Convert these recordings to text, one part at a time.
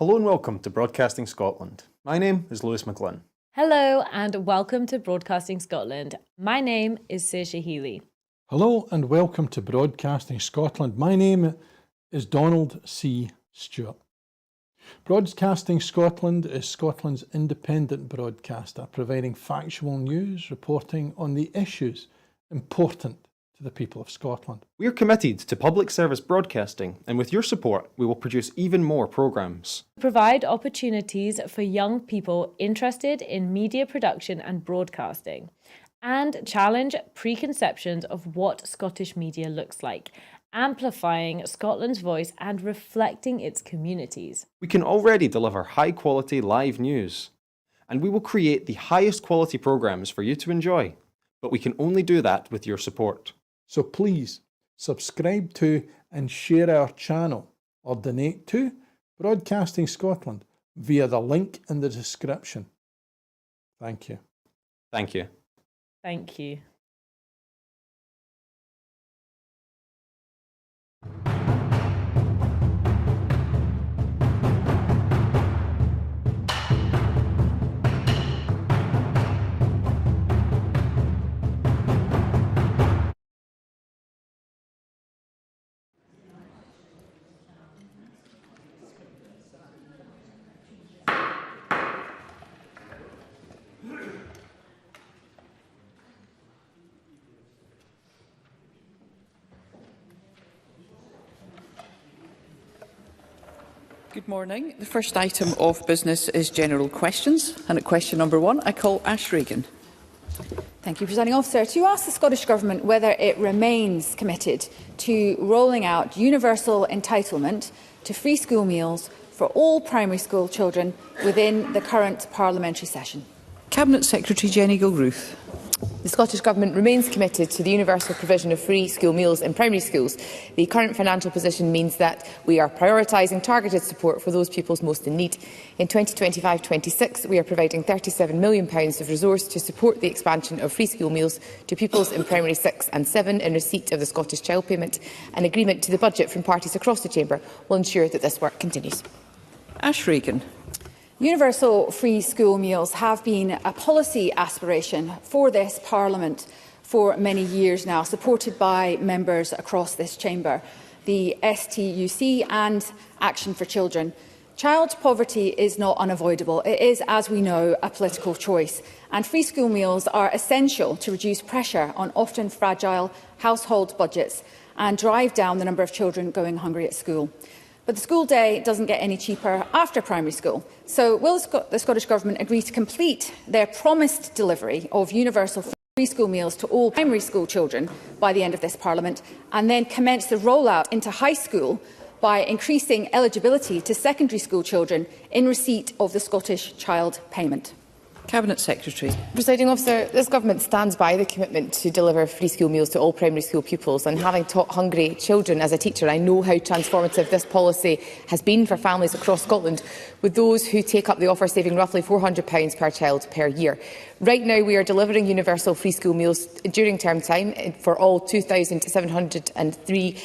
Hello and welcome to Broadcasting Scotland. My name is Lewis McMillan. Hello and welcome to Broadcasting Scotland. My name is Saoirse Healy. Hello and welcome to Broadcasting Scotland. My name is Donald C. Stuart. Broadcasting Scotland is Scotland's independent broadcaster, providing factual news, reporting on the issues important to the people of Scotland. We are committed to public service broadcasting, and with your support, we will produce even more programmes. Provide opportunities for young people interested in media production and broadcasting, and challenge preconceptions of what Scottish media looks like, amplifying Scotland's voice and reflecting its communities. We can already deliver high-quality live news, and we will create the highest quality programmes for you to enjoy. But we can only do that with your support. So please subscribe to and share our channel or donate to Broadcasting Scotland via the link in the description. Thank you. Thank you. Thank you. Good morning. The first item of business is general questions, and at question number 1 I call Ash Regan. Thank you, Presiding Officer. To ask the Scottish Government whether it remains committed to rolling out universal entitlement to free school meals for all primary school children within the current parliamentary session. Cabinet Secretary Jenny Gilruth. The Scottish Government remains committed to the universal provision of free school meals in primary schools. The current financial position means that we are prioritising targeted support for those pupils most in need. In 2025-26, we are providing £37 million of resource to support the expansion of free school meals to pupils in primary 6 and 7 in receipt of the Scottish Child Payment. An agreement to the budget from parties across the Chamber will ensure that this work continues. Ash Regan. Universal free school meals have been a policy aspiration for this Parliament for many years now, supported by members across this chamber, the STUC and Action for Children. Child poverty is not unavoidable. It is, as we know, a political choice, and free school meals are essential to reduce pressure on often fragile household budgets and drive down the number of children going hungry at school. But the school day doesn't get any cheaper after primary school. So will the Scottish Government agree to complete their promised delivery of universal free school meals to all primary school children by the end of this Parliament, and then commence the rollout into high school by increasing eligibility to secondary school children in receipt of the Scottish Child Payment? Cabinet Secretary. Presiding Officer, this Government stands by the commitment to deliver free school meals to all primary school pupils, and having taught hungry children as a teacher, I know how transformative this policy has been for families across Scotland, with those who take up the offer saving roughly £400 per child per year. Right now, we are delivering universal free school meals during term time for all 2,703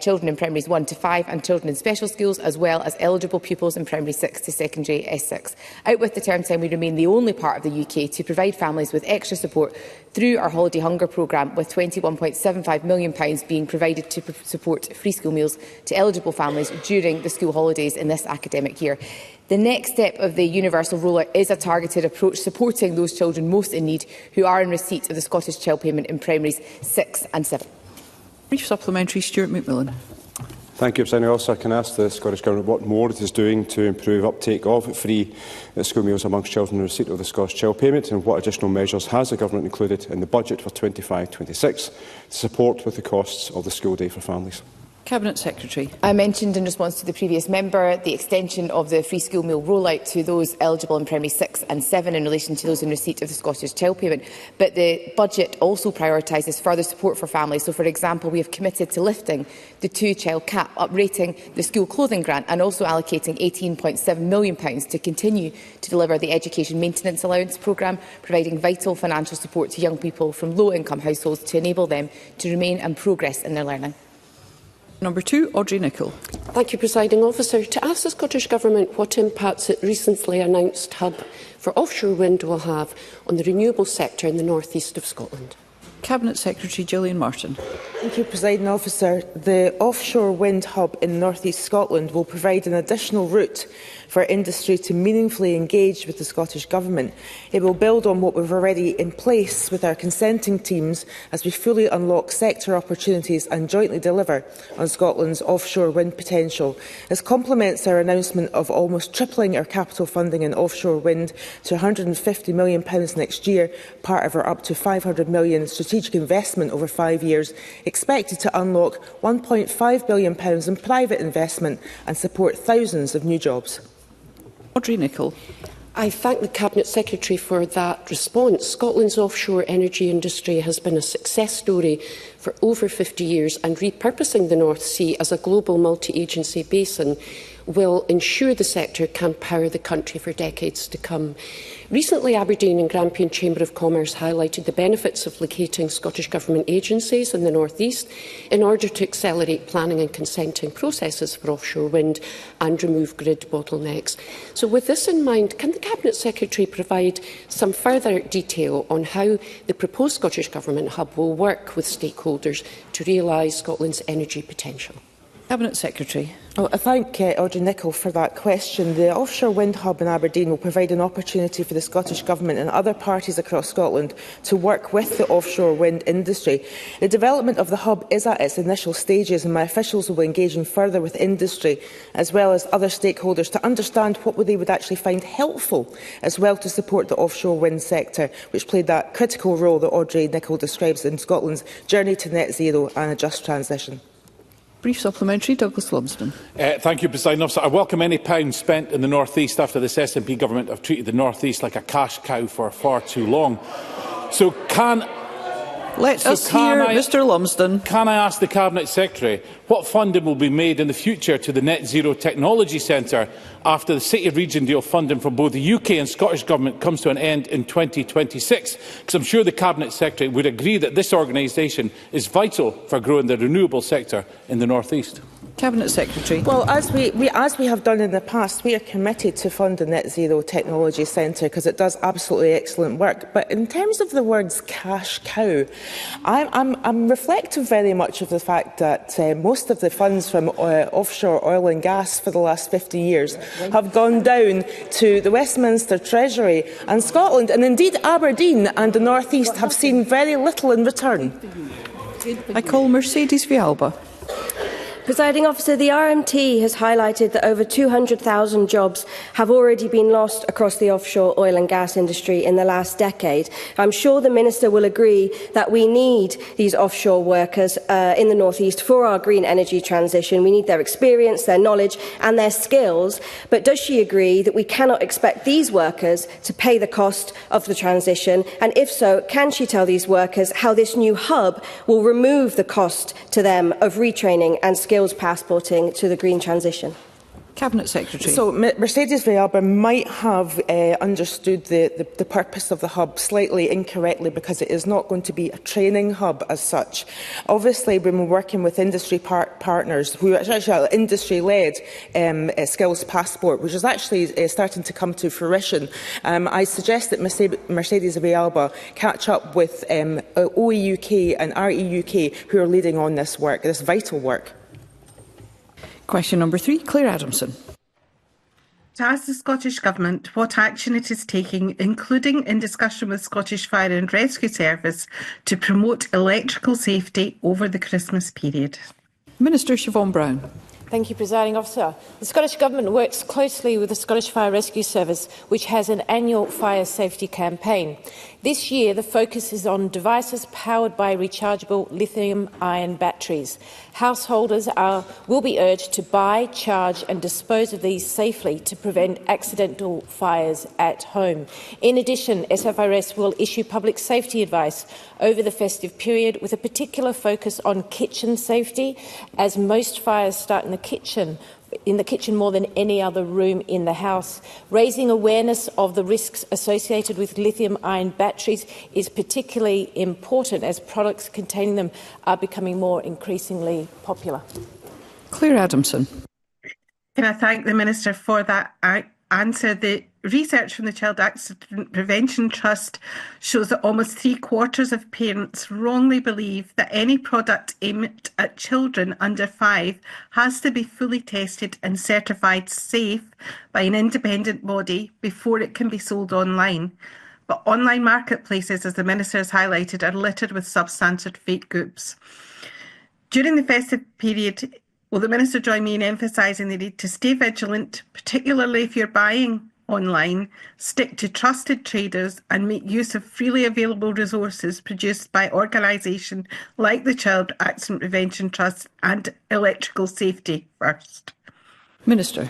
children in primaries 1 to 5 and children in special schools, as well as eligible pupils in primary 6 to secondary S6. Out with the term time, we remain the only part of the UK to provide families with extra support through our Holiday Hunger programme, with £21.75 million being provided to support free school meals to eligible families during the school holidays in this academic year. The next step of the universal rollout is a targeted approach supporting those children most in need who are in receipt of the Scottish Child Payment in primaries 6 and 7. Brief supplementary, Stuart McMillan. Thank you, Presiding Officer. Can I ask the Scottish Government what more it is doing to improve uptake of free school meals amongst children in receipt of the Scottish Child Payment, and what additional measures has the Government included in the budget for 25-26 to support with the costs of the school day for families? Cabinet Secretary. I mentioned in response to the previous member the extension of the free school meal rollout to those eligible in primary 6 and 7 in relation to those in receipt of the Scottish Child Payment. But the budget also prioritises further support for families. So, for example, we have committed to lifting the 2-child cap, uprating the school clothing grant, and also allocating £18.7 million to continue to deliver the Education Maintenance Allowance programme, providing vital financial support to young people from low-income households to enable them to remain and progress in their learning. Number 2, Audrey Nicoll. Thank you, Presiding Officer. To ask the Scottish Government what impacts its recently announced hub for offshore wind will have on the renewable sector in the north east of Scotland. Cabinet Secretary Gillian Martin. Thank you, Presiding Officer. The offshore wind hub in North East Scotland will provide an additional route for industry to meaningfully engage with the Scottish Government. It will build on what we've already in place with our consenting teams as we fully unlock sector opportunities and jointly deliver on Scotland's offshore wind potential. This complements our announcement of almost tripling our capital funding in offshore wind to £150 million next year, part of our up to £500 million strategic investment over 5 years, expected to unlock £1.5 billion in private investment and support thousands of new jobs. Audrey Nicoll. I thank the Cabinet Secretary for that response. Scotland's offshore energy industry has been a success story for over 50 years, and repurposing the North Sea as a global multi-agency basin will ensure the sector can power the country for decades to come. Recently, Aberdeen and Grampian Chamber of Commerce highlighted the benefits of locating Scottish Government agencies in the North East in order to accelerate planning and consenting processes for offshore wind and remove grid bottlenecks. So with this in mind, can the Cabinet Secretary provide some further detail on how the proposed Scottish Government hub will work with stakeholders to realise Scotland's energy potential? Cabinet Secretary. Well, I thank Audrey Nicoll for that question. The offshore wind hub in Aberdeen will provide an opportunity for the Scottish Government and other parties across Scotland to work with the offshore wind industry. The development of the hub is at its initial stages, and my officials will be engaging further with industry as well as other stakeholders to understand what they would actually find helpful, as well to support the offshore wind sector, which played that critical role that Audrey Nicoll describes in Scotland's journey to net zero and a just transition. Brief supplementary, Douglas Lumsden. Thank you, Presiding Officer. I welcome any pounds spent in the North East after this SNP government have treated the North East like a cash cow for far too long. So can Let us hear Mr Lumsden. Can I ask the Cabinet Secretary what funding will be made in the future to the Net Zero Technology Centre after the City Region deal funding from both the UK and Scottish Government comes to an end in 2026? Because I'm sure the Cabinet Secretary would agree that this organisation is vital for growing the renewable sector in the North East. Cabinet Secretary. Well, as we have done in the past, we are committed to fund the Net Zero Technology Centre because it does absolutely excellent work. But in terms of the words cash cow, I'm reflective very much of the fact that most of the funds from offshore oil and gas for the last 50 years have gone down to the Westminster Treasury, and Scotland, and indeed Aberdeen and the North East, have seen very little in return. I call Mercedes Vialba. Presiding Officer, the RMT has highlighted that over 200,000 jobs have already been lost across the offshore oil and gas industry in the last decade. I'm sure the Minister will agree that we need these offshore workers in the North East for our green energy transition. We need their experience, their knowledge and their skills. But does she agree that we cannot expect these workers to pay the cost of the transition? And if so, can she tell these workers how this new hub will remove the cost to them of retraining and skills passporting to the green transition? Cabinet Secretary. So Mercedes Vialba might have understood the purpose of the hub slightly incorrectly, because it is not going to be a training hub as such. Obviously, when we're working with industry partners who are actually industry-led skills passport, which is actually starting to come to fruition, I suggest that Mercedes Vialba catch up with OEUK and REUK, who are leading on this work, this vital work. Question number 3, Clare Adamson. To ask the Scottish Government what action it is taking, including in discussion with Scottish Fire and Rescue Service, to promote electrical safety over the Christmas period. Minister Siobhan Brown. Thank you, Presiding Officer. The Scottish Government works closely with the Scottish Fire Rescue Service, which has an annual fire safety campaign. This year, the focus is on devices powered by rechargeable lithium-ion batteries. Householders will be urged to buy, charge and dispose of these safely to prevent accidental fires at home. In addition, SFRS will issue public safety advice over the festive period, with a particular focus on kitchen safety, as most fires start in the kitchen more than any other room in the house. Raising awareness of the risks associated with lithium-ion batteries is particularly important, as products containing them are becoming more increasingly popular. Clare Adamson. Can I thank the Minister for that answer? The research from the Child Accident Prevention Trust shows that almost 3/4 of parents wrongly believe that any product aimed at children under 5 has to be fully tested and certified safe by an independent body before it can be sold online. But online marketplaces, as the Minister has highlighted, are littered with substandard fake goods. During the festive period, will the Minister join me in emphasising the need to stay vigilant, particularly if you're buying online, stick to trusted traders and make use of freely available resources produced by organisations like the Child Accident Prevention Trust and Electrical Safety First? Minister.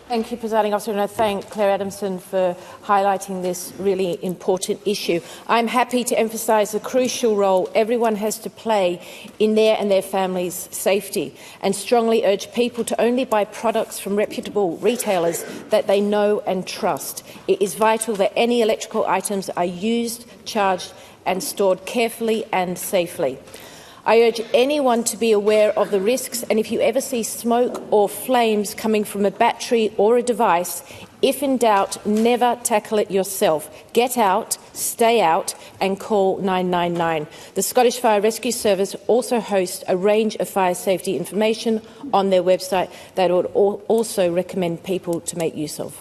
Thank you, Presiding Officer, and I thank Clare Adamson for highlighting this really important issue. I'm happy to emphasise the crucial role everyone has to play in their and their families' safety, and strongly urge people to only buy products from reputable retailers that they know and trust. It is vital that any electrical items are used, charged and stored carefully and safely. I urge anyone to be aware of the risks, and if you ever see smoke or flames coming from a battery or a device, if in doubt, never tackle it yourself. Get out, stay out and call 999. The Scottish Fire Rescue Service also hosts a range of fire safety information on their website that I would also recommend people to make use of.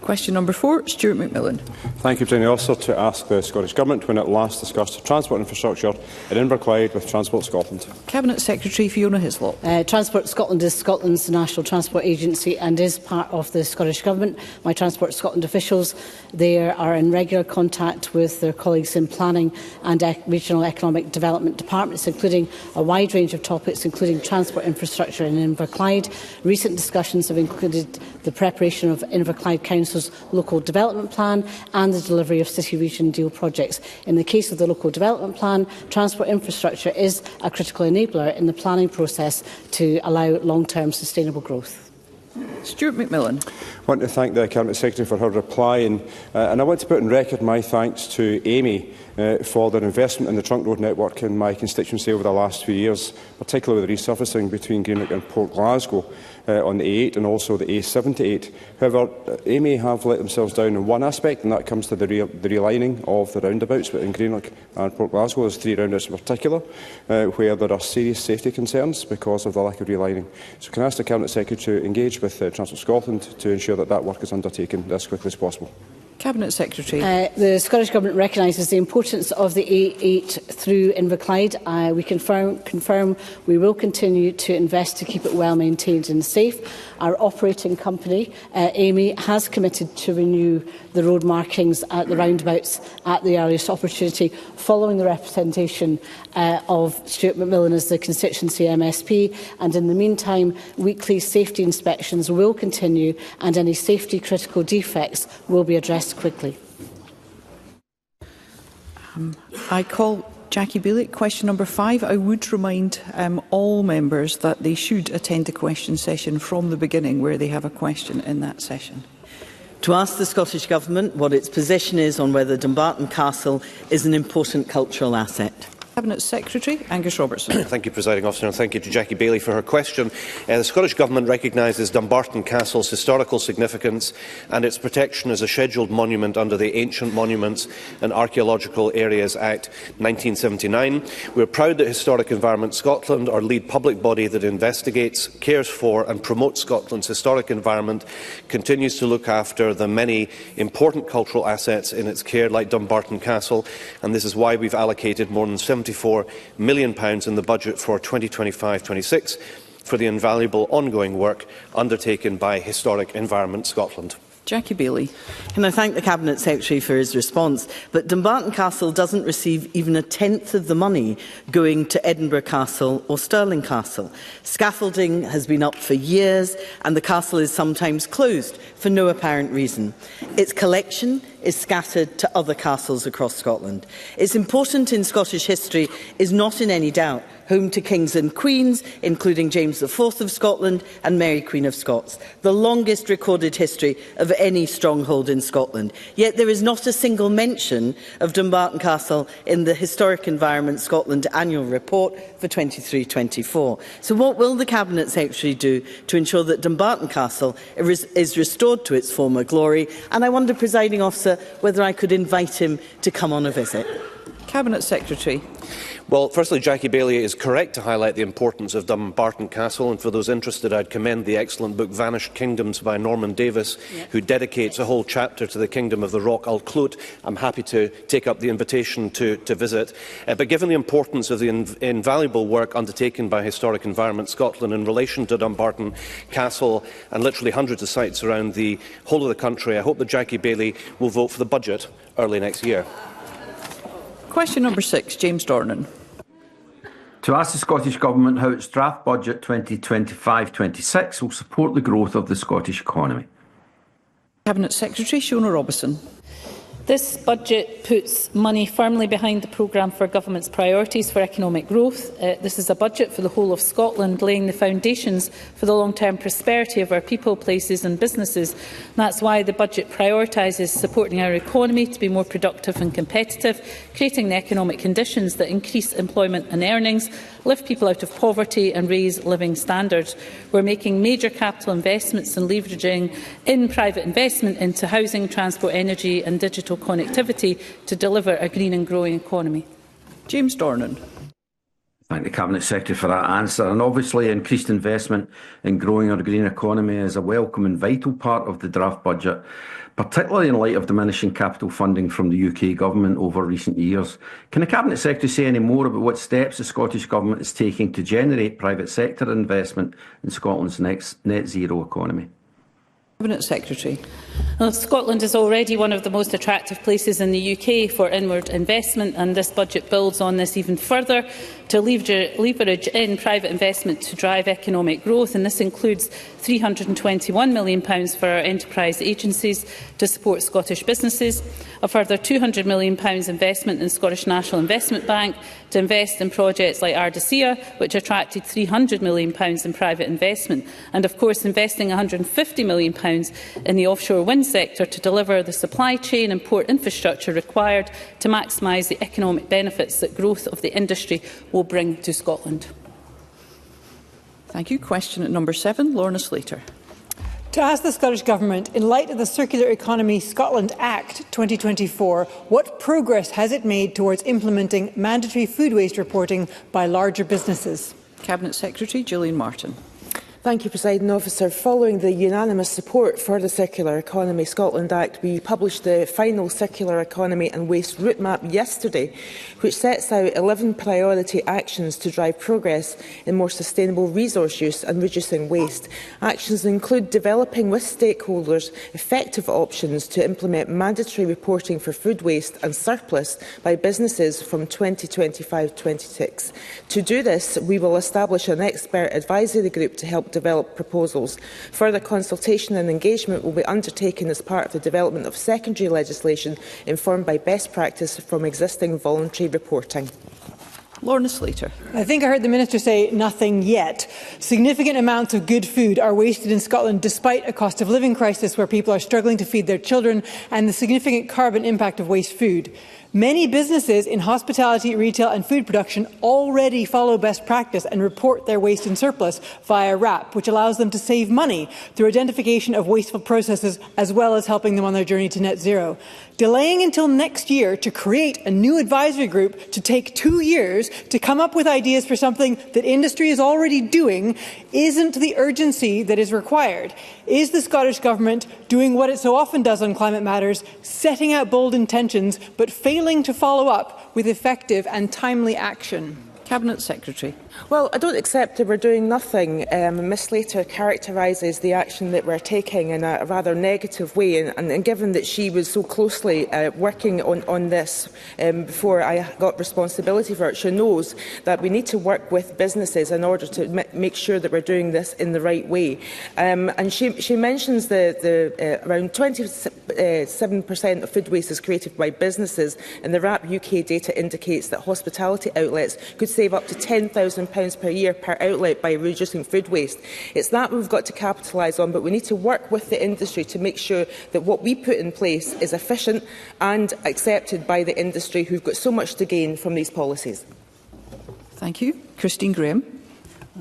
Question number 4, Stuart McMillan. Thank you, Presiding Officer. To ask the Scottish Government when it last discussed transport infrastructure in Inverclyde with Transport Scotland. Cabinet Secretary Fiona Hislop. Transport Scotland is Scotland's national transport agency and is part of the Scottish Government. My Transport Scotland officials there are in regular contact with their colleagues in planning and regional economic development departments, including a wide range of topics, including transport infrastructure in Inverclyde. Recent discussions have included the preparation of Inverclyde Council's local development plan and the delivery of city region deal projects. In the case of the local development plan, transport infrastructure is a critical enabler in the planning process to allow long-term sustainable growth. Stuart McMillan. I want to thank the Cabinet Secretary for her reply, and I want to put on record my thanks to Amy for their investment in the trunk road network in my constituency over the last few years, particularly with the resurfacing between Greenock and Port Glasgow on the A8 and also the A78. However, Amy have let themselves down in one aspect, and that comes to the relining of the roundabouts in Greenock and Port Glasgow. There's 3 roundabouts in particular where there are serious safety concerns because of the lack of relining. So can I ask the Cabinet Secretary to engage with Transport Scotland to ensure that that work is undertaken as quickly as possible? Cabinet Secretary. The Scottish Government recognises the importance of the A8 through Inverclyde. We confirm we will continue to invest to keep it well maintained and safe. Our operating company, Amy, has committed to renew the road markings at the roundabouts at the earliest opportunity, following the representation of Stuart McMillan as the constituency MSP. And in the meantime, weekly safety inspections will continue and any safety critical defects will be addressed quickly. I call Jackie Bailey. Question number 5. I would remind all members that they should attend the question session from the beginning where they have a question in that session. To ask the Scottish Government what its position is on whether Dumbarton Castle is an important cultural asset. Cabinet Secretary Angus Robertson. Thank you, Presiding Officer, and thank you to Jackie Bailey for her question. The Scottish Government recognises Dumbarton Castle's historical significance and its protection as a scheduled monument under the Ancient Monuments and Archaeological Areas Act 1979. We are proud that Historic Environment Scotland, our lead public body that investigates, cares for and promotes Scotland's historic environment, continues to look after the many important cultural assets in its care, like Dumbarton Castle, and this is why we've allocated more than £74 million in the budget for 2025-26 for the invaluable ongoing work undertaken by Historic Environment Scotland. Jackie Bailey. Can I thank the Cabinet Secretary for his response? But Dumbarton Castle doesn't receive even a tenth of the money going to Edinburgh Castle or Stirling Castle. Scaffolding has been up for years and the castle is sometimes closed for no apparent reason. Its collection is scattered to other castles across Scotland. Its importance in Scottish history is not in any doubt, home to kings and queens, including James IV of Scotland and Mary Queen of Scots, the longest recorded history of any stronghold in Scotland. Yet there is not a single mention of Dumbarton Castle in the Historic Environment Scotland Annual Report for 23-24. So what will the Cabinet Secretary do to ensure that Dumbarton Castle is restored to its former glory? And I wonder, Presiding Officer, whether I could invite him to come on a visit. Cabinet Secretary. Well, firstly, Jackie Baillie is correct to highlight the importance of Dumbarton Castle, and for those interested, I'd commend the excellent book Vanished Kingdoms by Norman Davis, who dedicates a whole chapter to the Kingdom of the Rock Alclwyd. I'm happy to take up the invitation to visit. But given the importance of the invaluable work undertaken by Historic Environment Scotland in relation to Dumbarton Castle and literally hundreds of sites around the whole of the country, I hope that Jackie Baillie will vote for the budget early next year. Question number 6, James Dornan. To ask the Scottish Government how its draft budget 2025-26 will support the growth of the Scottish economy. Cabinet Secretary Shona Robertson. This budget puts money firmly behind the programme for Government's priorities for economic growth. This is a budget for the whole of Scotland, laying the foundations for the long-term prosperity of our people, places and businesses. That's why the budget prioritises supporting our economy to be more productive and competitive, creating the economic conditions that increase employment and earnings, lift people out of poverty and raise living standards. We're making major capital investments and leveraging in private investment into housing, transport, energy and digital connectivity to deliver a green and growing economy. James Dornan. Thank the Cabinet Secretary for that answer. And obviously increased investment in growing our green economy is a welcome and vital part of the draft budget, particularly in light of diminishing capital funding from the UK Government over recent years. Can the Cabinet Secretary say any more about what steps the Scottish Government is taking to generate private sector investment in Scotland's next net zero economy? Cabinet Secretary. Well, Scotland is already one of the most attractive places in the UK for inward investment, and this budget builds on this even further to leverage in private investment to drive economic growth, and this includes £321 million for our enterprise agencies to support Scottish businesses, a further £200 million investment in Scottish National Investment Bank to invest in projects like Ardisia, which attracted £300 million in private investment, and of course investing £150 million in the offshore wind sector to deliver the supply chain and port infrastructure required to maximise the economic benefits that growth of the industry will bring to Scotland. Thank you. Question at number 7, Lorna Slater. To ask the Scottish Government, in light of the Circular Economy Scotland Act 2024, what progress has it made towards implementing mandatory food waste reporting by larger businesses? Cabinet Secretary Gillian Martin. Thank you, Presiding Officer. Following the unanimous support for the Circular Economy Scotland Act, we published the final Circular Economy and Waste Route Map yesterday, which sets out 11 priority actions to drive progress in more sustainable resource use and reducing waste. Actions include developing with stakeholders effective options to implement mandatory reporting for food waste and surplus by businesses from 2025-26. To do this, we will establish an expert advisory group to help develop proposals. Further consultation and engagement will be undertaken as part of the development of secondary legislation informed by best practice from existing voluntary reporting. Lorna Slater. I think I heard the Minister say nothing yet. Significant amounts of good food are wasted in Scotland despite a cost of living crisis where people are struggling to feed their children and the significant carbon impact of waste food. Many businesses in hospitality, retail and food production already follow best practice and report their waste and surplus via RAP, which allows them to save money through identification of wasteful processes as well as helping them on their journey to net zero. Delaying until next year to create a new advisory group to take 2 years to come up with ideas for something that industry is already doing isn't the urgency that is required. Is the Scottish Government doing what it so often does on climate matters, setting out bold intentions but failing to follow up with effective and timely action? Cabinet Secretary. Well, I don't accept that we're doing nothing. Ms Slater characterises the action that we're taking in a rather negative way, and given that she was so closely working on this before I got responsibility for it, she knows that we need to work with businesses in order to make sure that we're doing this in the right way. And she mentions the around 27% of food waste is created by businesses, and the RAP UK data indicates that hospitality outlets could save up to £10,000 per year per outlet by reducing food waste. It's that we've got to capitalise on, but we need to work with the industry to make sure that what we put in place is efficient and accepted by the industry, who've got so much to gain from these policies. Thank you. Christine Graham.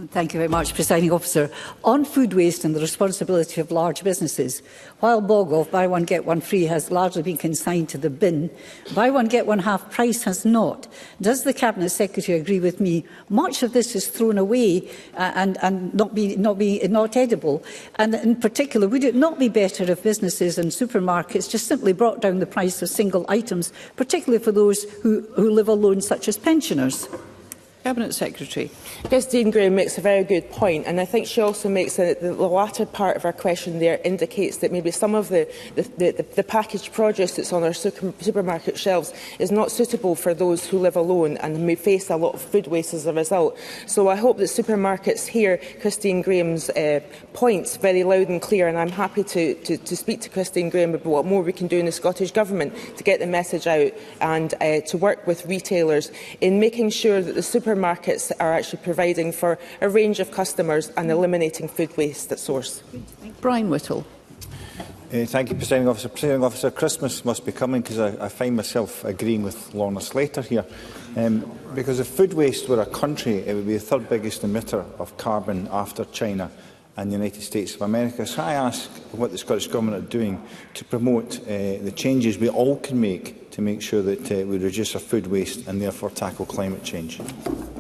Thank you very much, Presiding Officer. On food waste and the responsibility of large businesses, while bog off buy one get one free has largely been consigned to the bin, buy one get one half price has not. Does the Cabinet Secretary agree with me? Much of this is thrown away and not edible. And in particular, would it not be better if businesses and supermarkets just simply brought down the price of single items, particularly for those who live alone, such as pensioners? Cabinet Secretary. Christine Graham makes a very good point, and I think she also makes the latter part of her question there indicates that maybe some of the packaged produce that's on our supermarket shelves is not suitable for those who live alone and may face a lot of food waste as a result. So I hope that supermarkets hear Christine Graham's points very loud and clear, and I'm happy to speak to Christine Graham about what more we can do in the Scottish Government to get the message out and to work with retailers in making sure that the supermarkets are actually providing for a range of customers and eliminating food waste at source. Brian Whittle. Thank you, Presiding Officer. Presiding Officer, Christmas must be coming, because I find myself agreeing with Lorna Slater here. Because if food waste were a country, it would be the third biggest emitter of carbon after China and the United States of America. So I ask what the Scottish Government are doing to promote the changes we all can make to make sure that we reduce our food waste and therefore tackle climate change.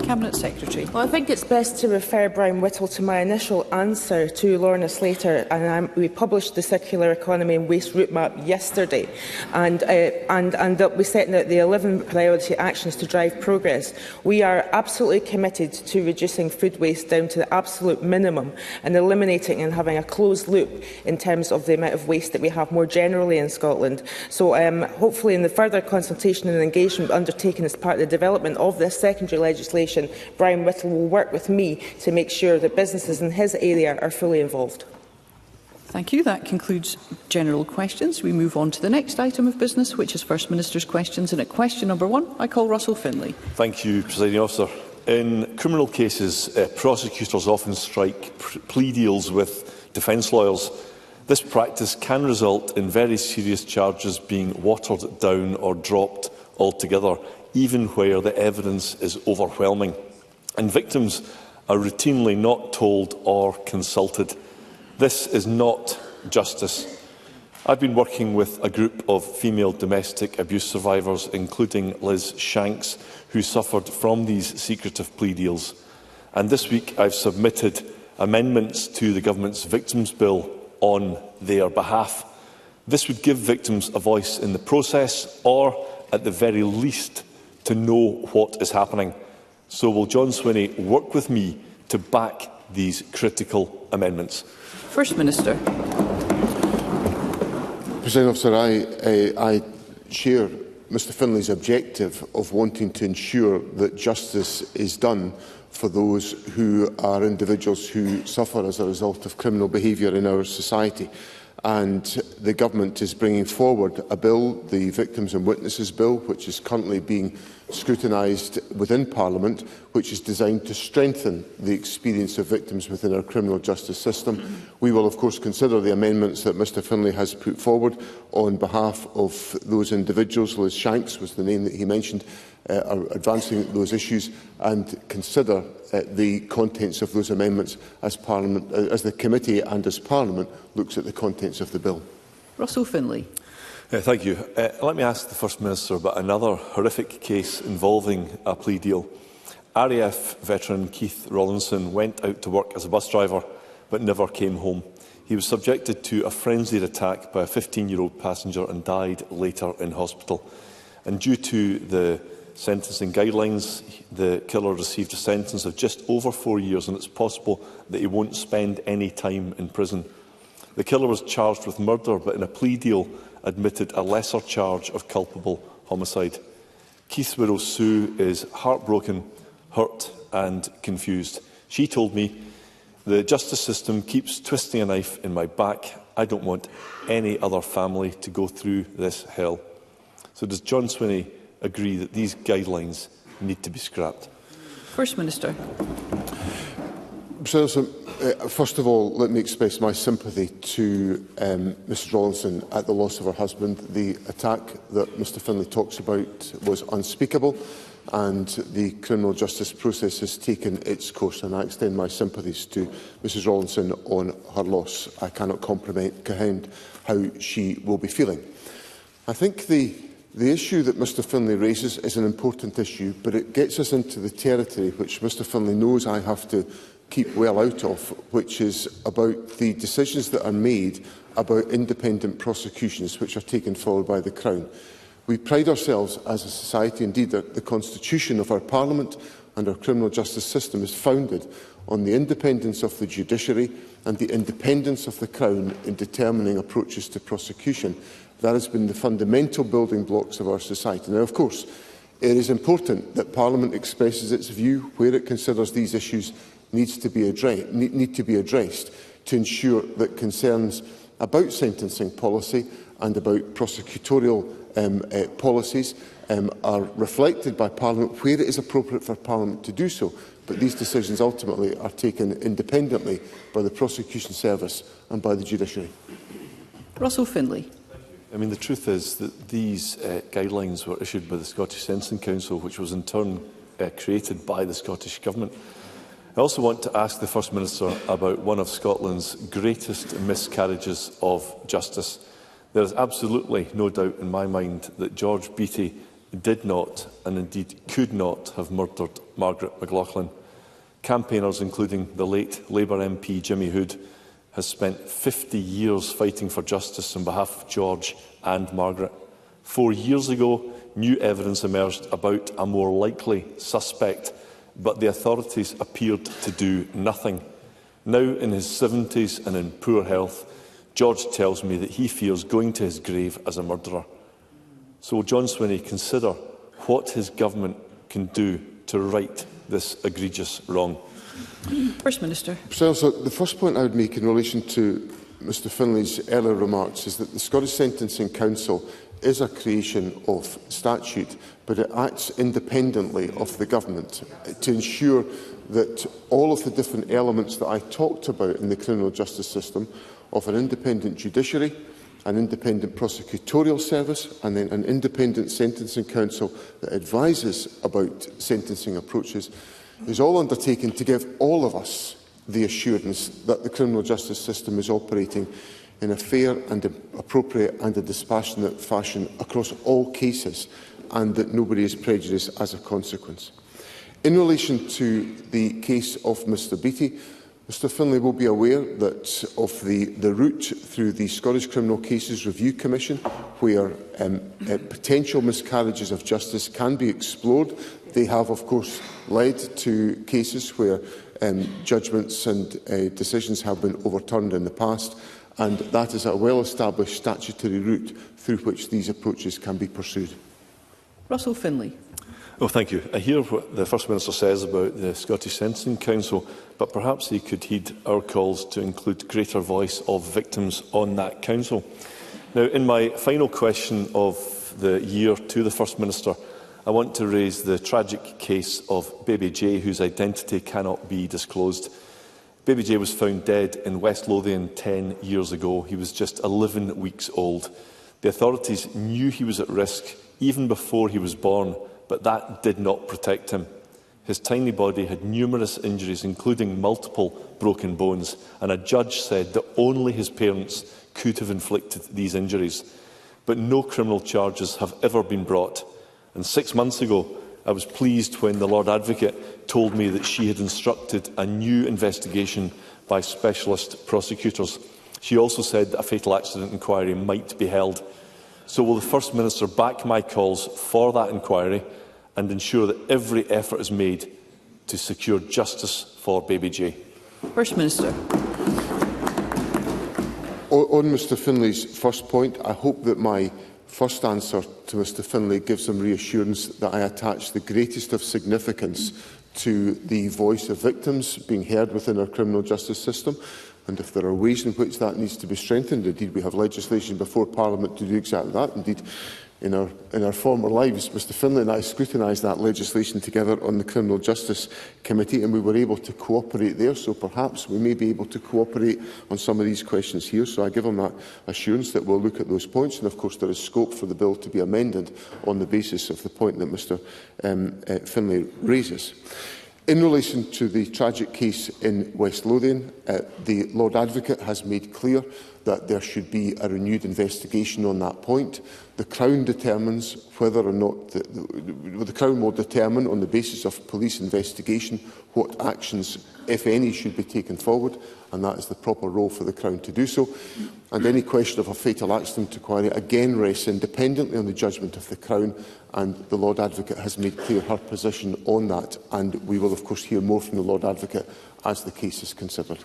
Cabinet Secretary. Well, I think it's best to refer Brian Whittle to my initial answer to Lorna Slater, and we published the Circular Economy and Waste Route Map yesterday, and that we set out the 11 priority actions to drive progress. We are absolutely committed to reducing food waste down to the absolute minimum and eliminating and having a closed loop in terms of the amount of waste that we have more generally in Scotland. So hopefully in the further consultation and engagement undertaken as part of the development of this secondary legislation, Brian Whittle will work with me to make sure that businesses in his area are fully involved. Thank you. That concludes general questions. We move on to the next item of business, which is First Minister's questions. And at question number 1, I call Russell Finlay. Thank you, Presiding Officer. In criminal cases, prosecutors often strike plea deals with defence lawyers. This practice can result in very serious charges being watered down or dropped altogether, even where the evidence is overwhelming. And victims are routinely not told or consulted. This is not justice. I've been working with a group of female domestic abuse survivors, including Liz Shanks, who suffered from these secretive plea deals. And this week I've submitted amendments to the Government's Victims Bill on their behalf. This would give victims a voice in the process, or at the very least to know what is happening. So will John Swinney work with me to back these critical amendments? First Minister. Presiding Officer, I share Mr Finlay's objective of wanting to ensure that justice is done for those who are individuals who suffer as a result of criminal behaviour in our society. And the Government is bringing forward a bill, the Victims and Witnesses Bill, which is currently being scrutinised within Parliament, which is designed to strengthen the experience of victims within our criminal justice system. We will, of course, consider the amendments that Mr Finlay has put forward on behalf of those individuals. Liz Shanks was the name that he mentioned, are advancing those issues, and consider the contents of those amendments as Parliament, as the committee and as Parliament looks at the contents of the bill. Russell Finlay. Thank you. Let me ask the First Minister about another horrific case involving a plea deal. RAF veteran Keith Rollinson went out to work as a bus driver but never came home. He was subjected to a frenzied attack by a 15-year-old passenger and died later in hospital. And due to the sentencing guidelines. The killer received a sentence of just over 4 years, and it's possible that he won't spend any time in prison. The killer was charged with murder, but in a plea deal admitted a lesser charge of culpable homicide. Keith Widow Sue is heartbroken, hurt and confused. She told me, "The justice system keeps twisting a knife in my back. I don't want any other family to go through this hell." So does John Swinney agree that these guidelines need to be scrapped? First Minister. First of all, let me express my sympathy to Mrs Rawlinson at the loss of her husband. The attack that Mr Finlay talks about was unspeakable, and the criminal justice process has taken its course, and I extend my sympathies to Mrs Rawlinson on her loss. I cannot comprehend how she will be feeling. I think the issue that Mr Finlay raises is an important issue, but it gets us into the territory which Mr Finlay knows I have to keep well out of, which is about the decisions that are made about independent prosecutions which are taken forward by the Crown. We pride ourselves as a society, indeed the constitution of our Parliament and our criminal justice system is founded on the independence of the judiciary and the independence of the Crown in determining approaches to prosecution. That has been the fundamental building blocks of our society. Now, of course, it is important that Parliament expresses its view where it considers these issues need to be addressed to ensure that concerns about sentencing policy and about prosecutorial policies are reflected by Parliament where it is appropriate for Parliament to do so. But these decisions ultimately are taken independently by the Prosecution Service and by the judiciary. Russell Finlay. I mean, the truth is that these guidelines were issued by the Scottish Sentencing Council, which was in turn created by the Scottish Government. I also want to ask the First Minister about one of Scotland's greatest miscarriages of justice. There is absolutely no doubt in my mind that George Beattie did not, and indeed could not, have murdered Margaret McLaughlin. Campaigners, including the late Labour MP Jimmy Hood, has spent 50 years fighting for justice on behalf of George and Margaret. 4 years ago, new evidence emerged about a more likely suspect, but the authorities appeared to do nothing. Now, in his 70s and in poor health, George tells me that he fears going to his grave as a murderer. So will John Swinney consider what his government can do to right this egregious wrong? First Minister. So the first point I would make in relation to Mr Finlay's earlier remarks is that the Scottish Sentencing Council is a creation of statute, but it acts independently of the government to ensure that all of the different elements that I talked about in the criminal justice system, of an independent judiciary, an independent prosecutorial service and then an independent sentencing council that advises about sentencing approaches, is all undertaken to give all of us the assurance that the criminal justice system is operating in a fair and appropriate and a dispassionate fashion across all cases, and that nobody is prejudiced as a consequence. In relation to the case of Mr Beattie, Mr Finlay will be aware that of the route through the Scottish Criminal Cases Review Commission, where potential miscarriages of justice can be explored. They have, of course, led to cases where judgments and decisions have been overturned in the past, and that is a well-established statutory route through which these approaches can be pursued. Russell Finlay. Well, thank you. I hear what the First Minister says about the Scottish Sentencing Council, but perhaps he could heed our calls to include greater voice of victims on that council. Now, in my final question of the year to the First Minister, I want to raise the tragic case of Baby J, whose identity cannot be disclosed. Baby J was found dead in West Lothian 10 years ago. He was just 11 weeks old. The authorities knew he was at risk even before he was born, but that did not protect him. His tiny body had numerous injuries, including multiple broken bones, and a judge said that only his parents could have inflicted these injuries. But no criminal charges have ever been brought. And 6 months ago, I was pleased when the Lord Advocate told me that she had instructed a new investigation by specialist prosecutors. She also said that a fatal accident inquiry might be held. So will the First Minister back my calls for that inquiry and ensure that every effort is made to secure justice for baby Jay? First Minister. On Mr Finlay's first point, I hope that my first answer to Mr Finlay gives him reassurance that I attach the greatest of significance to the voice of victims being heard within our criminal justice system. And if there are ways in which that needs to be strengthened, indeed we have legislation before Parliament to do exactly that. Indeed, in our former lives, Mr Finlay and I scrutinised that legislation together on the Criminal Justice Committee, and we were able to cooperate there. So perhaps we may be able to cooperate on some of these questions here. So I give him that assurance that we'll look at those points. And of course there is scope for the bill to be amended on the basis of the point that Mr Finlay raises. In relation to the tragic case in West Lothian, the Lord Advocate has made clear that there should be a renewed investigation on that point. The Crown determines whether or not the Crown will determine on the basis of police investigation what actions, if any, should be taken forward, and that is the proper role for the Crown to do so. And any question of a fatal accident inquiry again rests independently on the judgment of the Crown, and the Lord Advocate has made clear her position on that, and we will of course hear more from the Lord Advocate as the case is considered.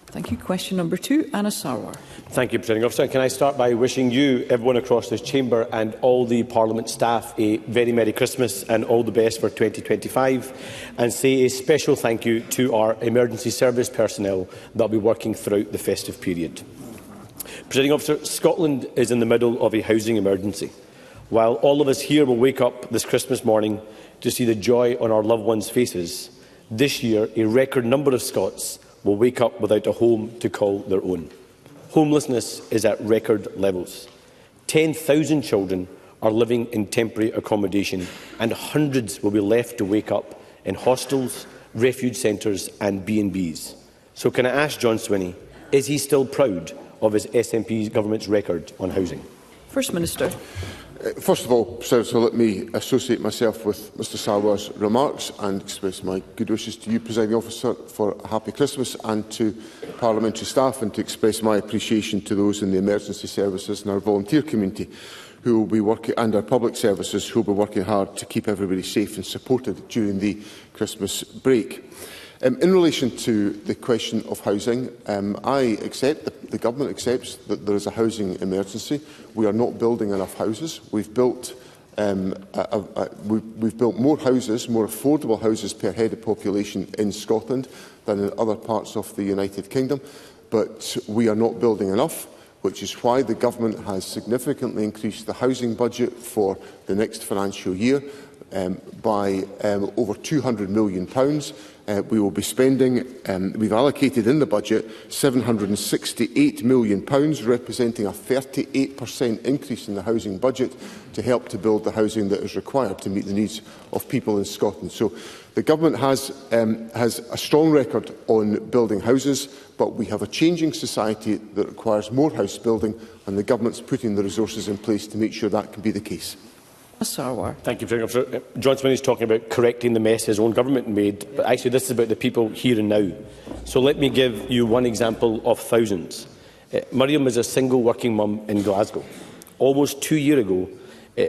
Thank you. Question number 2, Anna Sarwar. Thank you, Presiding Officer. Can I start by wishing you, everyone across this chamber and all the Parliament staff a very Merry Christmas and all the best for 2025, and say a special thank you to our emergency service personnel that will be working throughout the festive period. Presiding Officer, Scotland is in the middle of a housing emergency. While all of us here will wake up this Christmas morning to see the joy on our loved ones' faces, this year a record number of Scots will wake up without a home to call their own. Homelessness is at record levels. 10,000 children are living in temporary accommodation, and hundreds will be left to wake up in hostels, refuge centres and B&Bs. So can I ask John Swinney, is he still proud of his SNP government's record on housing? First Minister. First of all, so let me associate myself with Mr Sarwar's remarks and express my good wishes to you, Presiding Officer, for a happy Christmas, and to parliamentary staff, and to express my appreciation to those in the emergency services and our volunteer community who will be working, and our public services who will be working hard to keep everybody safe and supported during the Christmas break. In relation to the question of housing, I accept, the Government accepts that there is a housing emergency. We are not building enough houses. We've built more houses, more affordable houses per head of population in Scotland than in other parts of the United Kingdom, but we are not building enough, which is why the Government has significantly increased the housing budget for the next financial year by over £200 million. We will be spending, we've allocated in the budget £768 million, representing a 38% increase in the housing budget to help to build the housing that is required to meet the needs of people in Scotland. So the Government has a strong record on building houses, but we have a changing society that requires more house building, and the Government is putting the resources in place to make sure that can be the case. Thank you, President Officer. John Swinney is talking about correcting the mess his own government made, but actually this is about the people here and now. So let me give you one example of thousands. Miriam is a single working mum in Glasgow. Almost 2 years ago,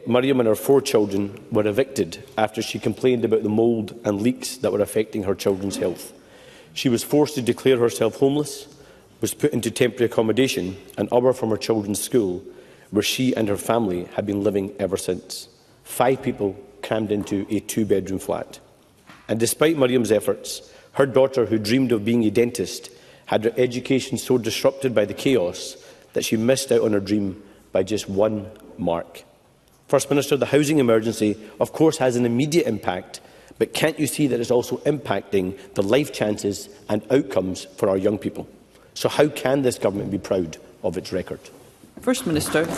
Miriam and her 4 children were evicted after she complained about the mould and leaks that were affecting her children's health. She was forced to declare herself homeless, was put into temporary accommodation, an hour from her children's school, where she and her family had been living ever since. 5 people crammed into a 2-bedroom flat. And despite Miriam's efforts, her daughter, who dreamed of being a dentist, had her education so disrupted by the chaos that she missed out on her dream by just 1 mark. First Minister, the housing emergency, of course, has an immediate impact, but can't you see that it's also impacting the life chances and outcomes for our young people? So how can this government be proud of its record? First Minister.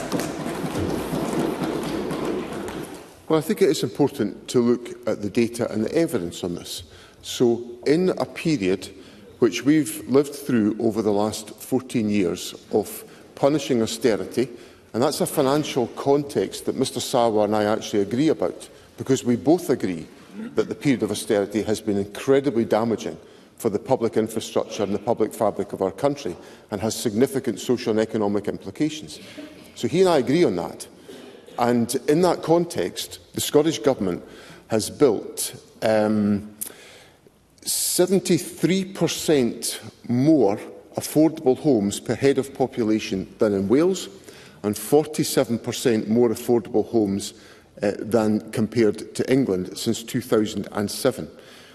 Well, I think it is important to look at the data and the evidence on this. So, in a period which we've lived through over the last 14 years of punishing austerity, and that's a financial context that Mr Sarwar and I actually agree about, because we both agree that the period of austerity has been incredibly damaging for the public infrastructure and the public fabric of our country, and has significant social and economic implications. So he and I agree on that. And in that context, the Scottish Government has built 73% more affordable homes per head of population than in Wales, and 47% more affordable homes than compared to England since 2007.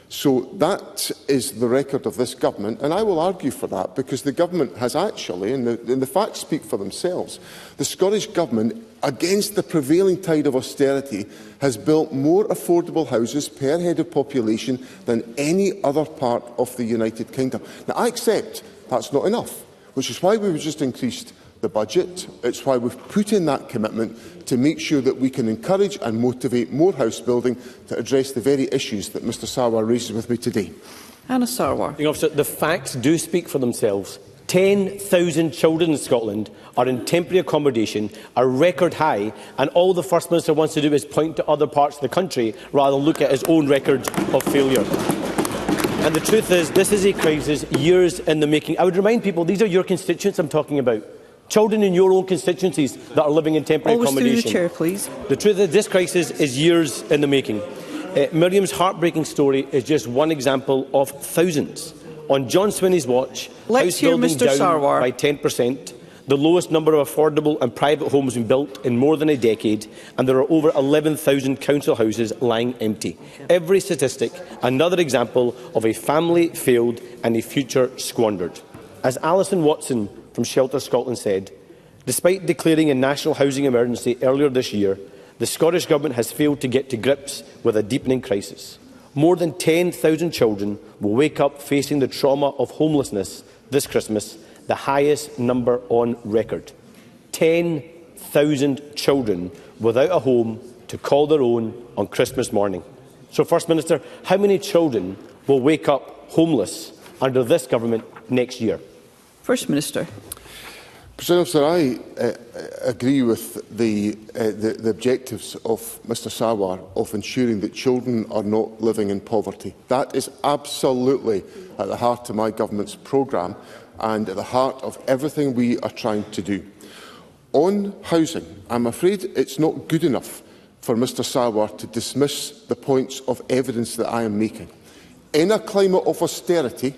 So that is the record of this government, and I will argue for that, because the government has actually, and the facts speak for themselves, the Scottish Government, against the prevailing tide of austerity, has built more affordable houses per head of population than any other part of the United Kingdom. Now, I accept that's not enough, which is why we've just increased the budget. It's why we've put in that commitment to make sure that we can encourage and motivate more house building to address the very issues that Mr Sarwar raises with me today. Anna Sarwar. The facts do speak for themselves. 10,000 children in Scotland are in temporary accommodation, a record high, and all the First Minister wants to do is point to other parts of the country rather than look at his own record of failure. And the truth is, this is a crisis years in the making. I would remind people, these are your constituents I'm talking about. Children in your own constituencies that are living in temporary accommodation. Always through the chair, please. The truth is, this crisis is years in the making. Miriam's heartbreaking story is just one example of thousands. On John Swinney's watch, house building down by 10%, the lowest number of affordable and private homes been built in more than a decade, and there are over 11,000 council houses lying empty. Every statistic, another example of a family failed and a future squandered. As Alison Watson from Shelter Scotland said, despite declaring a national housing emergency earlier this year, the Scottish Government has failed to get to grips with a deepening crisis. More than 10,000 children will wake up facing the trauma of homelessness this Christmas, the highest number on record. 10,000 children without a home to call their own on Christmas morning. So, First Minister, how many children will wake up homeless under this government next year? First Minister. President Officer, I agree with the objectives of Mr Sarwar of ensuring that children are not living in poverty. That is absolutely at the heart of my government's programme and at the heart of everything we are trying to do. On housing, I'm afraid it's not good enough for Mr Sarwar to dismiss the points of evidence that I am making. In a climate of austerity,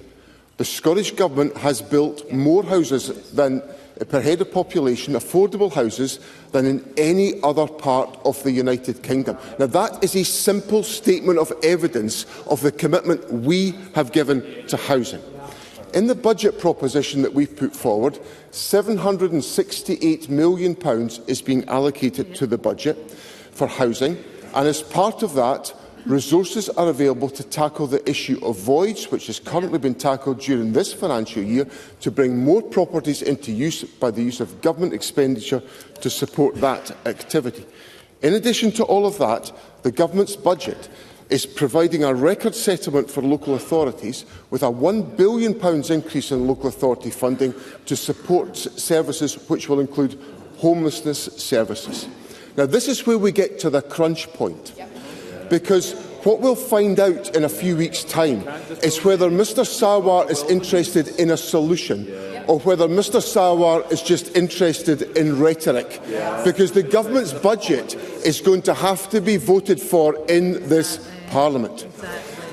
the Scottish Government has built more houses than per head of population, affordable houses, than in any other part of the United Kingdom. Now, that is a simple statement of evidence of the commitment we have given to housing. In the budget proposition that we've put forward, £768 million is being allocated to the budget for housing, and as part of that, resources are available to tackle the issue of voids, which has currently been tackled during this financial year, to bring more properties into use by the use of government expenditure to support that activity. In addition to all of that, the government's budget is providing a record settlement for local authorities with a £1 billion increase in local authority funding to support services which will include homelessness services. Now, this is where we get to the crunch point. Because what we'll find out in a few weeks' time is whether Mr Sarwar is interested in a solution or whether Mr Sarwar is just interested in rhetoric. Because the government's budget is going to have to be voted for in this Parliament.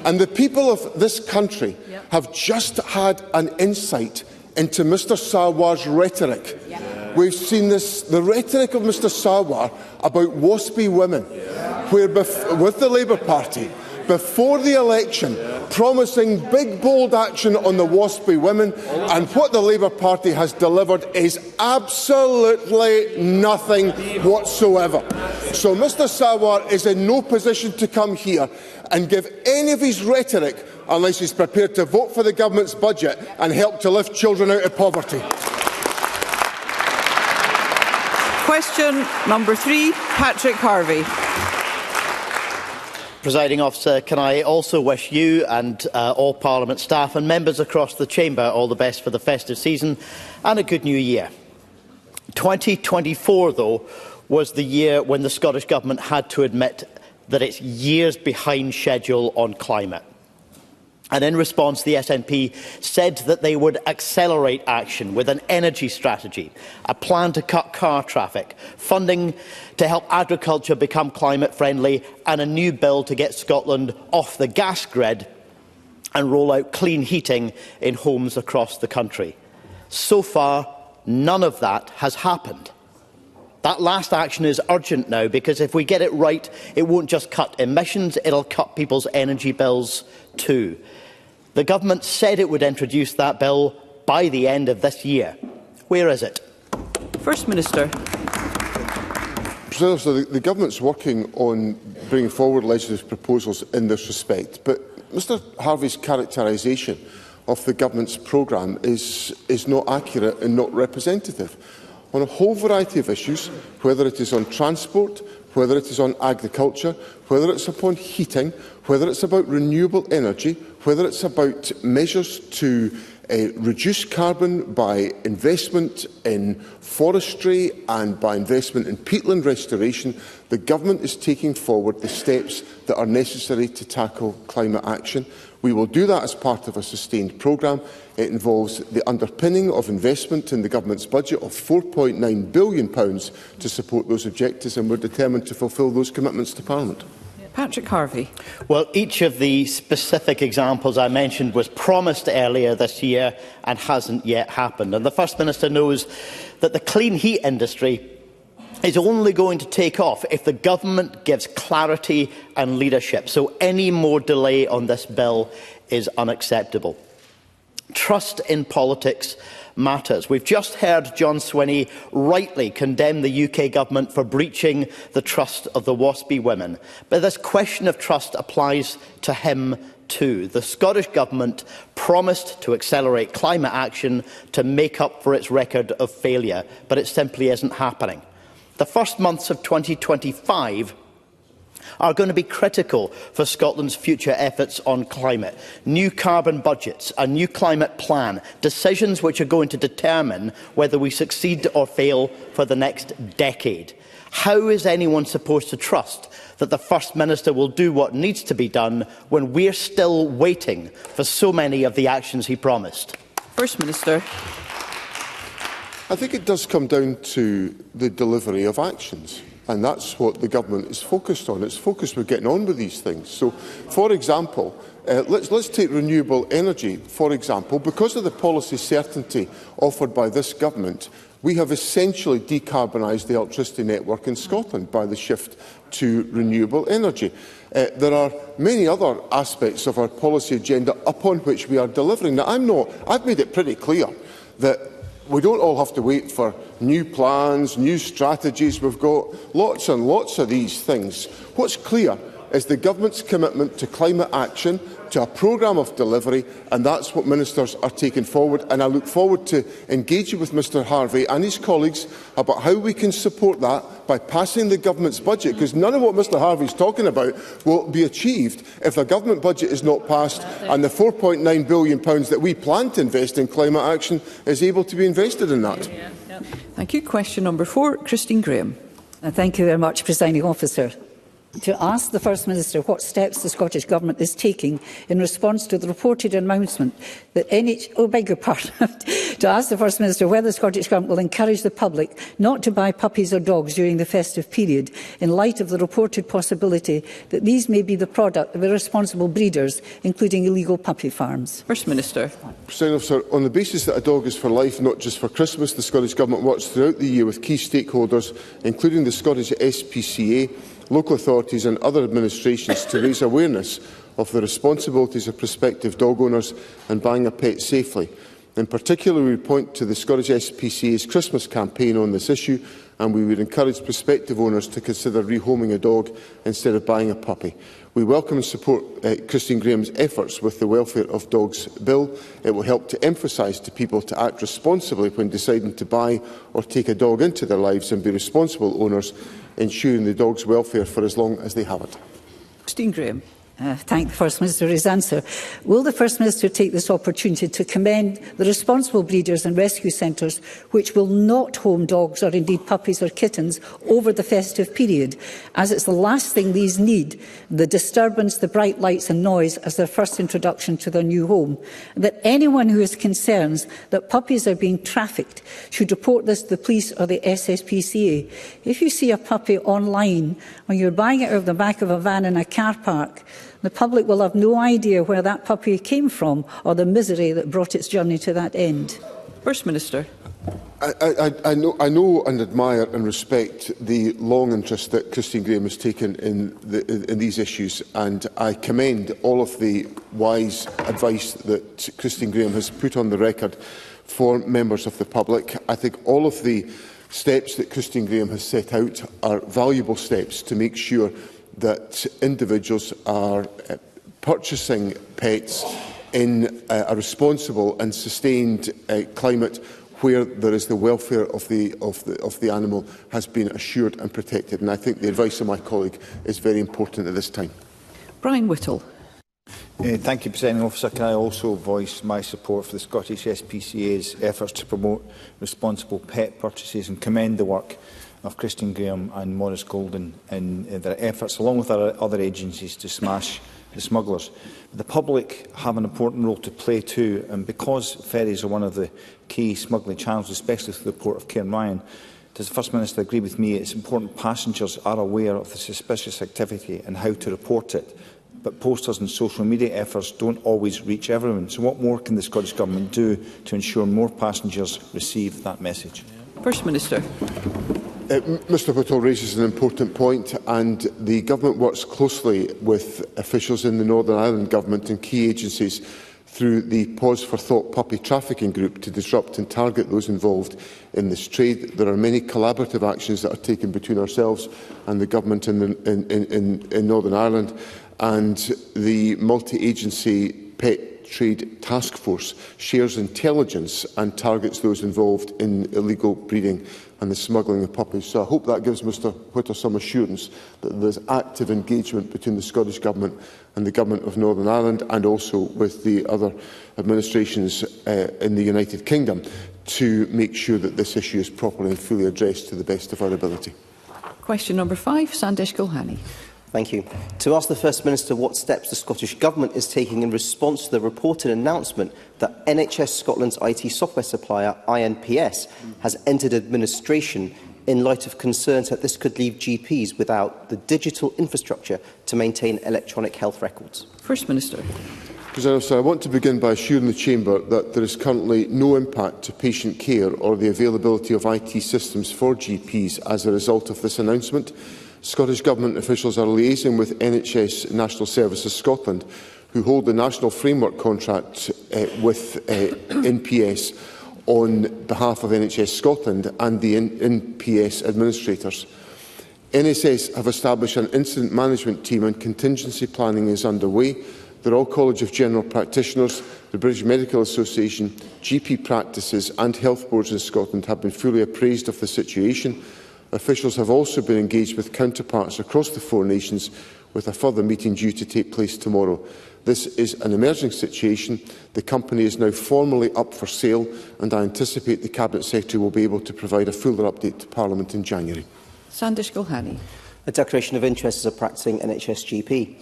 And the people of this country have just had an insight into Mr Sarwar's rhetoric. We've seen the rhetoric of Mr Sarwar about waspy women, where with the Labour Party, before the election, promising big, bold action on the waspy women, and what the Labour Party has delivered is absolutely nothing whatsoever. So Mr Sarwar is in no position to come here and give any of his rhetoric unless he's prepared to vote for the government's budget and help to lift children out of poverty. Question number 3, Patrick Harvey. Presiding Officer, can I also wish you and all Parliament staff and members across the Chamber all the best for the festive season and a good new year. 2024, though, was the year when the Scottish Government had to admit that it's years behind schedule on climate. And in response, the SNP said that they would accelerate action with an energy strategy, a plan to cut car traffic, funding to help agriculture become climate friendly, and a new bill to get Scotland off the gas grid and roll out clean heating in homes across the country. So far, none of that has happened. That last action is urgent now, because if we get it right, it won't just cut emissions, it'll cut people's energy bills too. The government said it would introduce that bill by the end of this year. Where is it? First Minister. So the government's working on bringing forward legislative proposals in this respect, but Mr Harvey's characterisation of the government's programme is not accurate and not representative. On a whole variety of issues, whether it is on transport, whether it is on agriculture, whether it's upon heating, whether it's about renewable energy, whether it's about measures to reduce carbon by investment in forestry and by investment in peatland restoration, the government is taking forward the steps that are necessary to tackle climate action. We will do that as part of a sustained programme. It involves the underpinning of investment in the government's budget of £4.9 billion to support those objectives, and we're determined to fulfil those commitments to Parliament. Patrick Harvey. Well, each of the specific examples I mentioned was promised earlier this year and hasn't yet happened. And the First Minister knows that the clean heat industry is only going to take off if the government gives clarity and leadership. So any more delay on this bill is unacceptable. Trust in politics matters. We've just heard John Swinney rightly condemn the UK government for breaching the trust of the WASPy women. But this question of trust applies to him too. The Scottish Government promised to accelerate climate action to make up for its record of failure, but it simply isn't happening. The first months of 2025 are going to be critical for Scotland's future efforts on climate. New carbon budgets, a new climate plan, decisions which are going to determine whether we succeed or fail for the next decade. How is anyone supposed to trust that the First Minister will do what needs to be done when we're still waiting for so many of the actions he promised? First Minister. I think it does come down to the delivery of actions. And that's what the government is focused on. It's focused on getting on with these things. So, for example, let's take renewable energy, for example. Because of the policy certainty offered by this government, we have essentially decarbonised the electricity network in Scotland by the shift to renewable energy. There are many other aspects of our policy agenda upon which we are delivering. Now, I've made it pretty clear that we don't all have to wait for new plans, new strategies. We've got lots and lots of these things. What's clear is the government's commitment to climate action, to a programme of delivery, and that's what ministers are taking forward. And I look forward to engaging with Mr Harvey and his colleagues about how we can support that by passing the government's budget, because none of what Mr Harvey is talking about will be achieved if the government budget is not passed and the £4.9 billion that we plan to invest in climate action is able to be invested in that. Thank you. Question number 4, Christine Graham. Thank you very much, Presiding Officer. To ask the First Minister what steps the Scottish Government is taking in response to the reported announcement that to ask the First Minister whether the Scottish Government will encourage the public not to buy puppies or dogs during the festive period, in light of the reported possibility that these may be the product of irresponsible breeders, including illegal puppy farms. First Minister. President Officer, on the basis that a dog is for life, not just for Christmas, the Scottish Government works throughout the year with key stakeholders, including the Scottish SPCA, local authorities and other administrations, to raise awareness of the responsibilities of prospective dog owners in buying a pet safely. In particular, we point to the Scottish SPCA's Christmas campaign on this issue, and we would encourage prospective owners to consider rehoming a dog instead of buying a puppy. We welcome and support Christine Graham's efforts with the Welfare of Dogs Bill. It will help to emphasise to people to act responsibly when deciding to buy or take a dog into their lives and be responsible owners, ensuring the dog's welfare for as long as they have it. Christine Graham. thank the First Minister for his answer. Will the First Minister take this opportunity to commend the responsible breeders and rescue centres which will not home dogs or indeed puppies or kittens over the festive period, as it's the last thing these need, the disturbance, the bright lights and noise as their first introduction to their new home, and that anyone who has concerns that puppies are being trafficked should report this to the police or the SSPCA. If you see a puppy online or you're buying it out of the back of a van in a car park, the public will have no idea where that puppy came from or the misery that brought its journey to that end. First Minister. I know and admire and respect the long interest that Christine Graham has taken in these issues, and I commend all of the wise advice that Christine Graham has put on the record for members of the public. I think all of the steps that Christine Graham has set out are valuable steps to make sure that individuals are purchasing pets in a responsible and sustained climate where there is the welfare of the animal has been assured and protected. And I think the advice of my colleague is very important at this time. Brian Whittle. Thank you, Presiding Officer. Can I also voice my support for the Scottish SPCA's efforts to promote responsible pet purchases and commend the work of Christine Graham and Maurice Golden in their efforts, along with our other agencies, to smash the smugglers. The public have an important role to play too, and because ferries are one of the key smuggling channels, especially through the port of Cairnryan, does the First Minister agree with me it's important passengers are aware of the suspicious activity and how to report it? But posters and social media efforts don't always reach everyone. So what more can the Scottish Government do to ensure more passengers receive that message? First Minister. Mr Whittle raises an important point, and the Government works closely with officials in the Northern Ireland Government and key agencies through the Pause for Thought puppy trafficking group to disrupt and target those involved in this trade. There are many collaborative actions that are taken between ourselves and the Government in Northern Ireland, and the multi-agency pet trade task force shares intelligence and targets those involved in illegal breeding and the smuggling of puppies. So I hope that gives Mr Whittle some assurance that there is active engagement between the Scottish Government and the Government of Northern Ireland, and also with the other administrations in the United Kingdom, to make sure that this issue is properly and fully addressed to the best of our ability. Question number 5, Sandesh Gulhani. Thank you. To ask the First Minister what steps the Scottish Government is taking in response to the reported announcement that NHS Scotland's IT software supplier, INPS, has entered administration in light of concerns that this could leave GPs without the digital infrastructure to maintain electronic health records. First Minister. I want to begin by assuring the Chamber that there is currently no impact to patient care or the availability of IT systems for GPs as a result of this announcement. Scottish Government officials are liaising with NHS National Services Scotland, who hold the national framework contract with NPS on behalf of NHS Scotland and the NPS administrators. NSS have established an incident management team and contingency planning is underway. The Royal College of General Practitioners, the British Medical Association, GP practices and health boards in Scotland have been fully appraised of the situation. Officials have also been engaged with counterparts across the 4 nations, with a further meeting due to take place tomorrow. This is an emerging situation. The company is now formally up for sale, and I anticipate the Cabinet Secretary will be able to provide a fuller update to Parliament in January. Sandesh Gulhani. A declaration of interest as a practising NHS GP.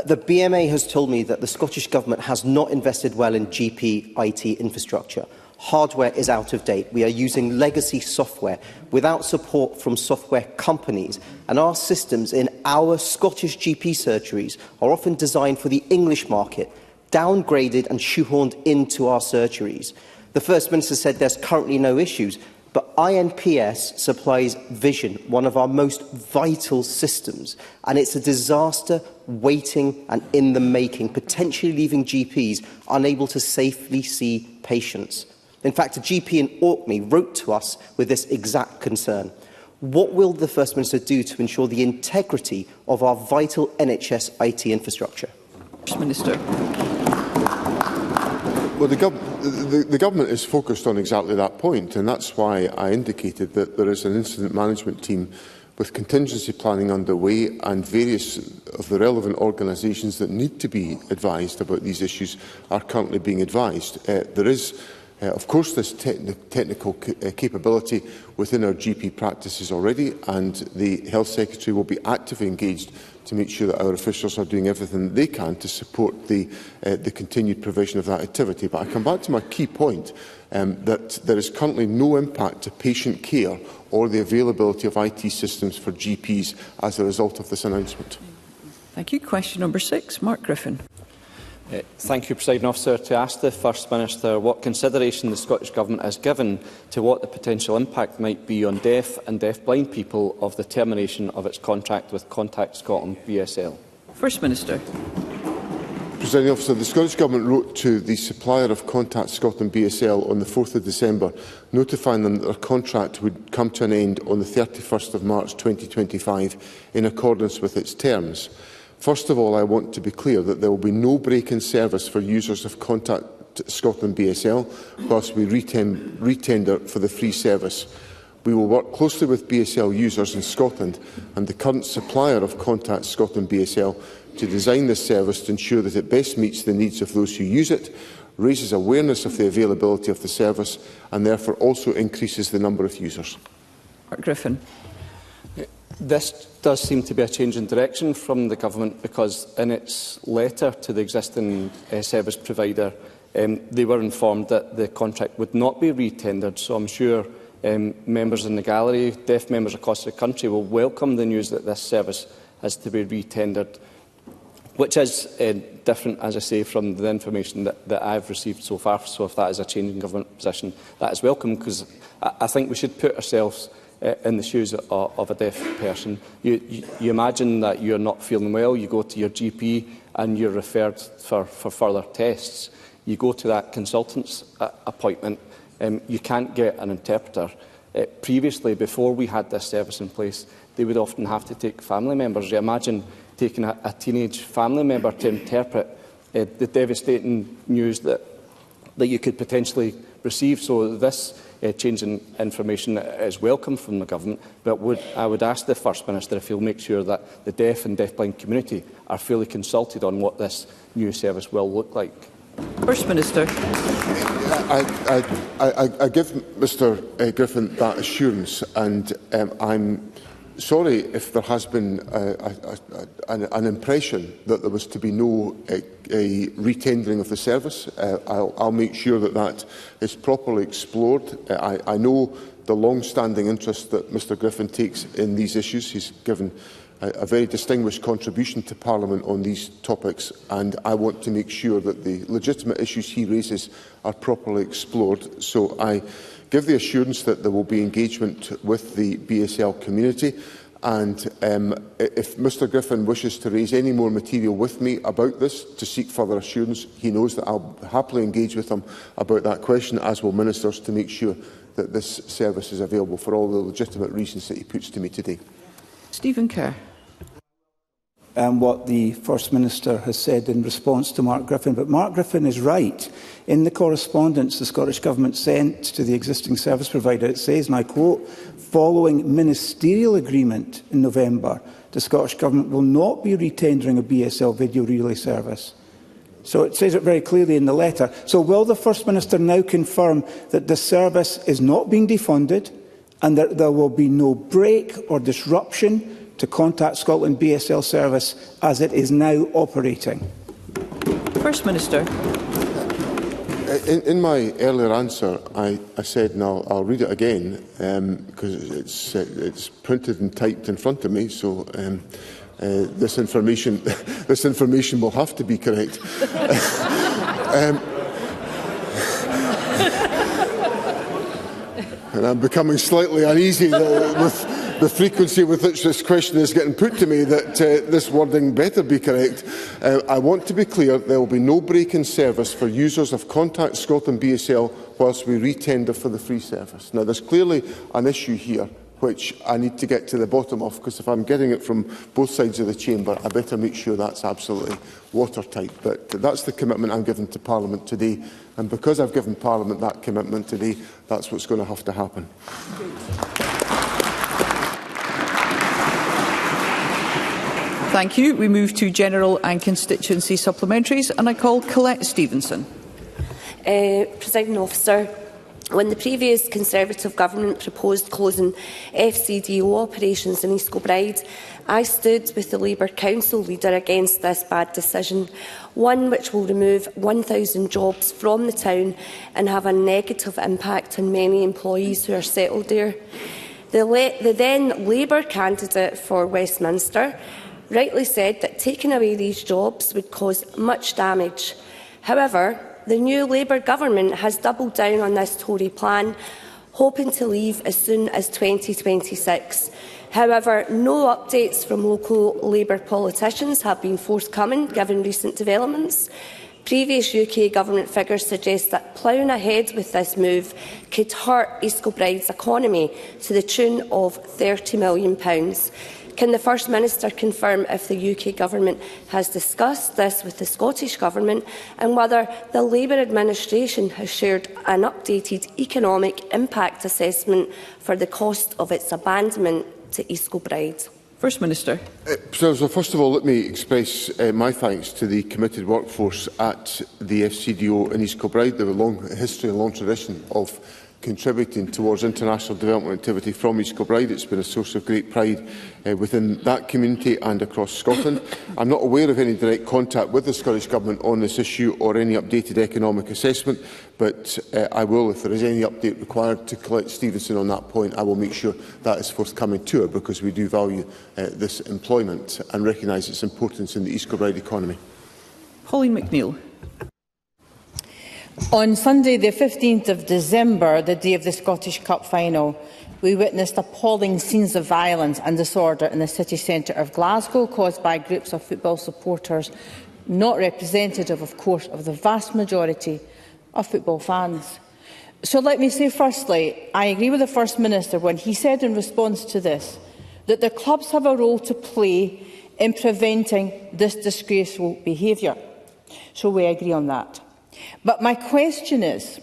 The BMA has told me that the Scottish Government has not invested well in GP IT infrastructure. Hardware is out of date. We are using legacy software without support from software companies, and our systems in our Scottish GP surgeries are often designed for the English market, downgraded and shoehorned into our surgeries. The First Minister said there's currently no issues, but INPS supplies Vision, one of our most vital systems, and it's a disaster waiting and in the making, potentially leaving GPs unable to safely see patients. In fact, a GP in Orkney wrote to us with this exact concern. What will the First Minister do to ensure the integrity of our vital NHS IT infrastructure? First Minister. Well, the Government is focused on exactly that point, and that's why I indicated that there is an incident management team with contingency planning underway, and various of the relevant organisations that need to be advised about these issues are currently being advised. There is, of course, this technical capability within our GP practices already, and the Health Secretary will be actively engaged to make sure that our officials are doing everything they can to support the continued provision of that activity. But I come back to my key point, that there is currently no impact to patient care or the availability of IT systems for GPs as a result of this announcement. Thank you. Question number 6, Mark Griffin. Thank you, Presiding Officer. To ask the First Minister what consideration the Scottish Government has given to what the potential impact might be on deaf and deaf-blind people of the termination of its contract with Contact Scotland BSL. First Minister. Presiding Officer, the Scottish Government wrote to the supplier of Contact Scotland BSL on the 4th of December, notifying them that their contract would come to an end on the 31st of March 2025 in accordance with its terms. First of all, I want to be clear that there will be no break in service for users of Contact Scotland BSL whilst we retender for the free service. We will work closely with BSL users in Scotland and the current supplier of Contact Scotland BSL to design this service to ensure that it best meets the needs of those who use it, raises awareness of the availability of the service, and therefore also increases the number of users. Mark Griffin. This does seem to be a change in direction from the Government, because in its letter to the existing service provider, they were informed that the contract would not be retendered. So I'm sure members in the gallery, deaf members across the country, will welcome the news that this service has to be retendered, which is different, as I say, from the information that I've received so far. So if that is a change in Government position, that is welcome, because I think we should put ourselves in the shoes of a deaf person. You imagine that you're not feeling well, you go to your GP and you're referred for further tests. You go to that consultant's appointment, you can't get an interpreter. Previously, before we had this service in place, they would often have to take family members. You imagine taking a teenage family member to interpret the devastating news that you could potentially receive. So this change in information is welcome from the Government, but I would ask the First Minister if he'll make sure that the deaf and deafblind community are fully consulted on what this new service will look like. First Minister. I give Mr Griffin that assurance, and I'm sorry if there has been an impression that there was to be no retendering of the service. I'll make sure that that is properly explored. I know the long-standing interest that Mr Griffin takes in these issues. He's given a very distinguished contribution to Parliament on these topics, and I want to make sure that the legitimate issues he raises are properly explored. So I give the assurance that there will be engagement with the BSL community, and if Mr Griffin wishes to raise any more material with me about this to seek further assurance, he knows that I'll happily engage with him about that question, as will ministers, to make sure that this service is available for all the legitimate reasons that he puts to me today. Stephen Kerr. What the First Minister has said in response to Mark Griffin. But Mark Griffin is right. In the correspondence the Scottish Government sent to the existing service provider, it says, and I quote, "Following ministerial agreement in November, the Scottish Government will not be retendering a BSL video relay service." So it says it very clearly in the letter. So will the First Minister now confirm that the service is not being defunded and that there will be no break or disruption to Contact Scotland BSL service as it is now operating? First Minister. In my earlier answer, I said, and I'll read it again, because it's printed and typed in front of me, so this information will have to be correct. And I'm becoming slightly uneasy with the frequency with which this question is getting put to me, that this wording better be correct. I want to be clear, there will be no break in service for users of Contact Scotland BSL whilst we retender for the free service. Now, there's clearly an issue here which I need to get to the bottom of, because if I'm getting it from both sides of the chamber, I better make sure that's absolutely watertight. But that's the commitment I'm giving to Parliament today, and because I've given Parliament that commitment today, that's what's going to have to happen. Thank you. We move to general and constituency supplementaries, and I call Colette Stevenson. Presiding Officer, when the previous Conservative government proposed closing FCDO operations in East Kilbride, I stood with the Labour Council leader against this bad decision, one which will remove 1,000 jobs from the town and have a negative impact on many employees who are settled there. The then Labour candidate for Westminster rightly said that taking away these jobs would cause much damage. However, the new Labour government has doubled down on this Tory plan, hoping to leave as soon as 2026. However, no updates from local Labour politicians have been forthcoming, given recent developments. Previous UK government figures suggest that ploughing ahead with this move could hurt East Kilbride's economy to the tune of £30 million. Can the First Minister confirm if the UK Government has discussed this with the Scottish Government and whether the Labour administration has shared an updated economic impact assessment for the cost of its abandonment to East Kilbride? First Minister. So first of all, let me express my thanks to the committed workforce at the FCDO in East Kilbride. They have a long history and long tradition of contributing towards international development activity from East Kilbride. It's been a source of great pride within that community and across Scotland. I'm not aware of any direct contact with the Scottish Government on this issue or any updated economic assessment, but I will, if there is any update required to Colette Stevenson on that point, I will make sure that is forthcoming to her, because we do value this employment and recognise its importance in the East Kilbride economy. Holly McNeill. On Sunday, the 15th of December, the day of the Scottish Cup final, we witnessed appalling scenes of violence and disorder in the city centre of Glasgow, caused by groups of football supporters, not representative, of course, of the vast majority of football fans. So let me say firstly, I agree with the First Minister when he said in response to this that the clubs have a role to play in preventing this disgraceful behaviour. So we agree on that. But my question is,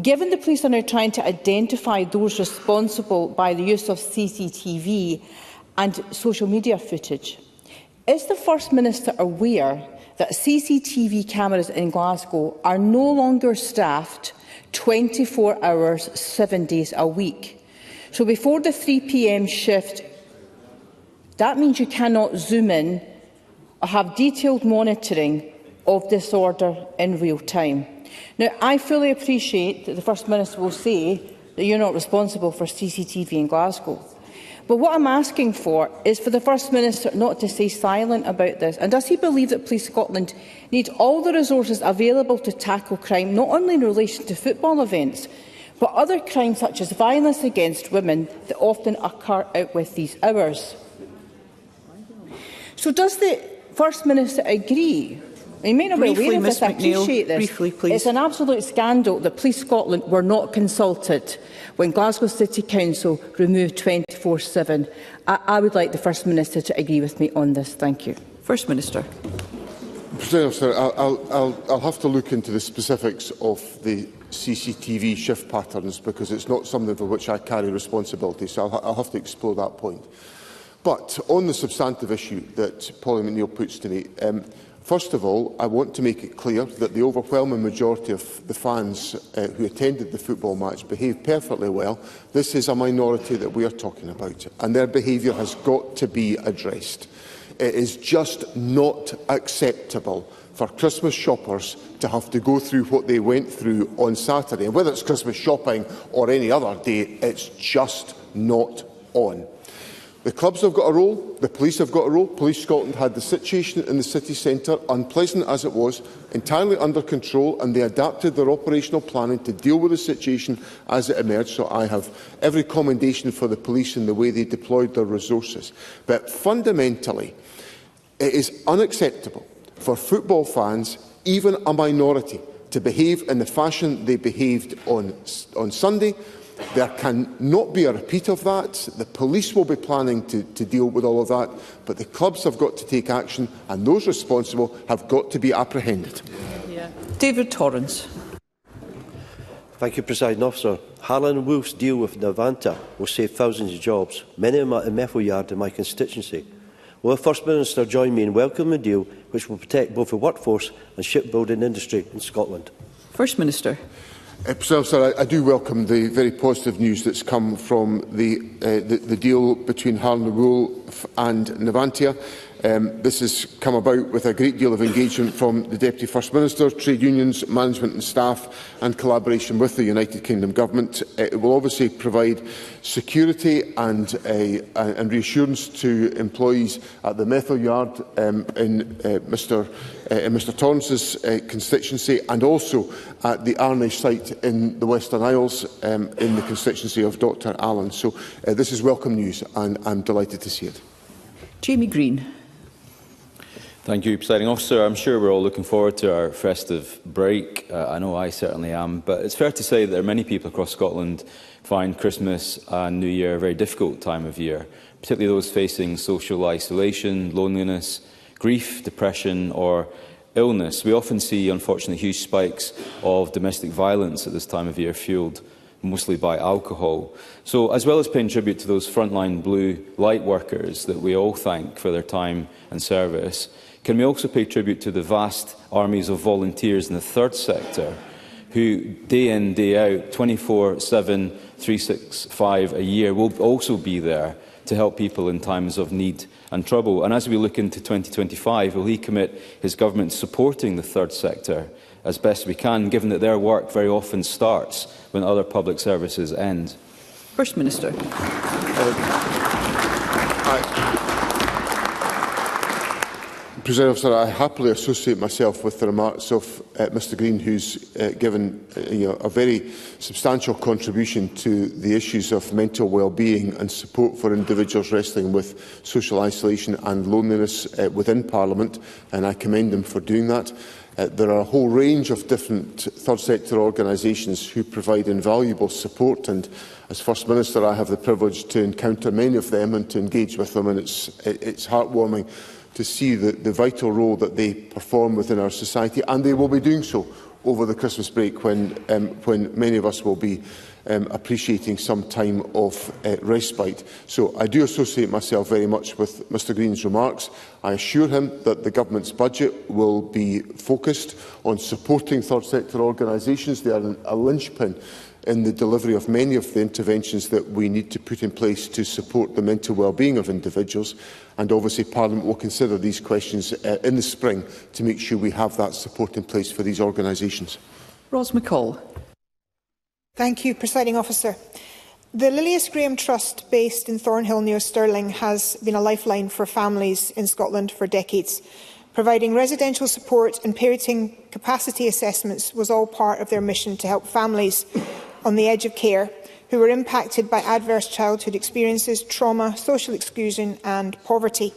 given the police are now trying to identify those responsible by the use of CCTV and social media footage, is the First Minister aware that CCTV cameras in Glasgow are no longer staffed 24 hours, 7 days a week? So before the 3 p.m. shift, that means you cannot zoom in or have detailed monitoring of disorder in real time. Now, I fully appreciate that the First Minister will say that you're not responsible for CCTV in Glasgow. But what I'm asking for is for the First Minister not to stay silent about this. And does he believe that Police Scotland need all the resources available to tackle crime, not only in relation to football events, but other crimes such as violence against women that often occur out with these hours? So does the First Minister agree? You may not be aware of this, I appreciate this. Briefly, please. It's an absolute scandal that Police Scotland were not consulted when Glasgow City Council removed 24/7. I would like the First Minister to agree with me on this. Thank you. First Minister. Sir, I'll have to look into the specifics of the CCTV shift patterns, because it's not something for which I carry responsibility, so I'll have to explore that point. But on the substantive issue that Polly McNeill puts to me, first of all, I want to make it clear that the overwhelming majority of the fans who attended the football match behaved perfectly well. This is a minority that we are talking about, and their behaviour has got to be addressed. It is just not acceptable for Christmas shoppers to have to go through what they went through on Saturday. And whether it's Christmas shopping or any other day, it's just not on. The clubs have got a role, the police have got a role. Police Scotland had the situation in the city centre, unpleasant as it was, entirely under control, and they adapted their operational planning to deal with the situation as it emerged. So I have every commendation for the police in the way they deployed their resources. But fundamentally, it is unacceptable for football fans, even a minority, to behave in the fashion they behaved on Sunday. There cannot be a repeat of that. The police will be planning to deal with all of that, but the clubs have got to take action, and those responsible have got to be apprehended. David Torrance. Thank you, Presiding Officer. Harlan and Wolff's deal with Navanta will save thousands of jobs, many of them at the Meffel Yard in my constituency. Will the First Minister join me in welcoming a deal which will protect both the workforce and shipbuilding industry in Scotland? First Minister. Sir, I do welcome the very positive news that's come from the deal between Harland & Wool and Navantia. This has come about with a great deal of engagement from the Deputy First Minister, trade unions, management and staff, and collaboration with the United Kingdom Government. It will obviously provide security and reassurance to employees at the Methil Yard in Mr Torrance's constituency, and also at the Arnish site in the Western Isles in the constituency of Dr Allen. So this is welcome news, and I'm delighted to see it. Jamie Green. Thank you, Presiding Officer. I'm sure we're all looking forward to our festive break. I know I certainly am. But it's fair to say that there are many people across Scotland find Christmas and New Year a very difficult time of year, particularly those facing social isolation, loneliness, grief, depression or illness. We often see, unfortunately, huge spikes of domestic violence at this time of year, fuelled mostly by alcohol. So, as well as paying tribute to those frontline blue light workers that we all thank for their time and service, can we also pay tribute to the vast armies of volunteers in the third sector who, day in, day out, 24/7, 365 a year, will also be there to help people in times of need and trouble? And as we look into 2025, will he commit his government to supporting the third sector as best we can, given that their work very often starts when other public services end? First Minister. President Officer, I happily associate myself with the remarks of Mr Green, who's given a very substantial contribution to the issues of mental well-being and support for individuals wrestling with social isolation and loneliness within Parliament, and I commend him for doing that. There are a whole range of different third sector organisations who provide invaluable support, and as First Minister I have the privilege to encounter many of them and to engage with them, and it's heartwarming to see the vital role that they perform within our society, and they will be doing so over the Christmas break when many of us will be appreciating some time of respite. So I do associate myself very much with Mr Green's remarks. I assure him that the Government's budget will be focused on supporting third sector organisations. They are a linchpin in the delivery of many of the interventions that we need to put in place to support the mental well-being of individuals. And obviously Parliament will consider these questions in the spring to make sure we have that support in place for these organisations. Ros McCall. Thank you, Presiding Officer. The Lilias Graham Trust, based in Thornhill near Stirling, has been a lifeline for families in Scotland for decades. Providing residential support and parenting capacity assessments was all part of their mission to help families on the edge of care who were impacted by adverse childhood experiences, trauma, social exclusion and poverty.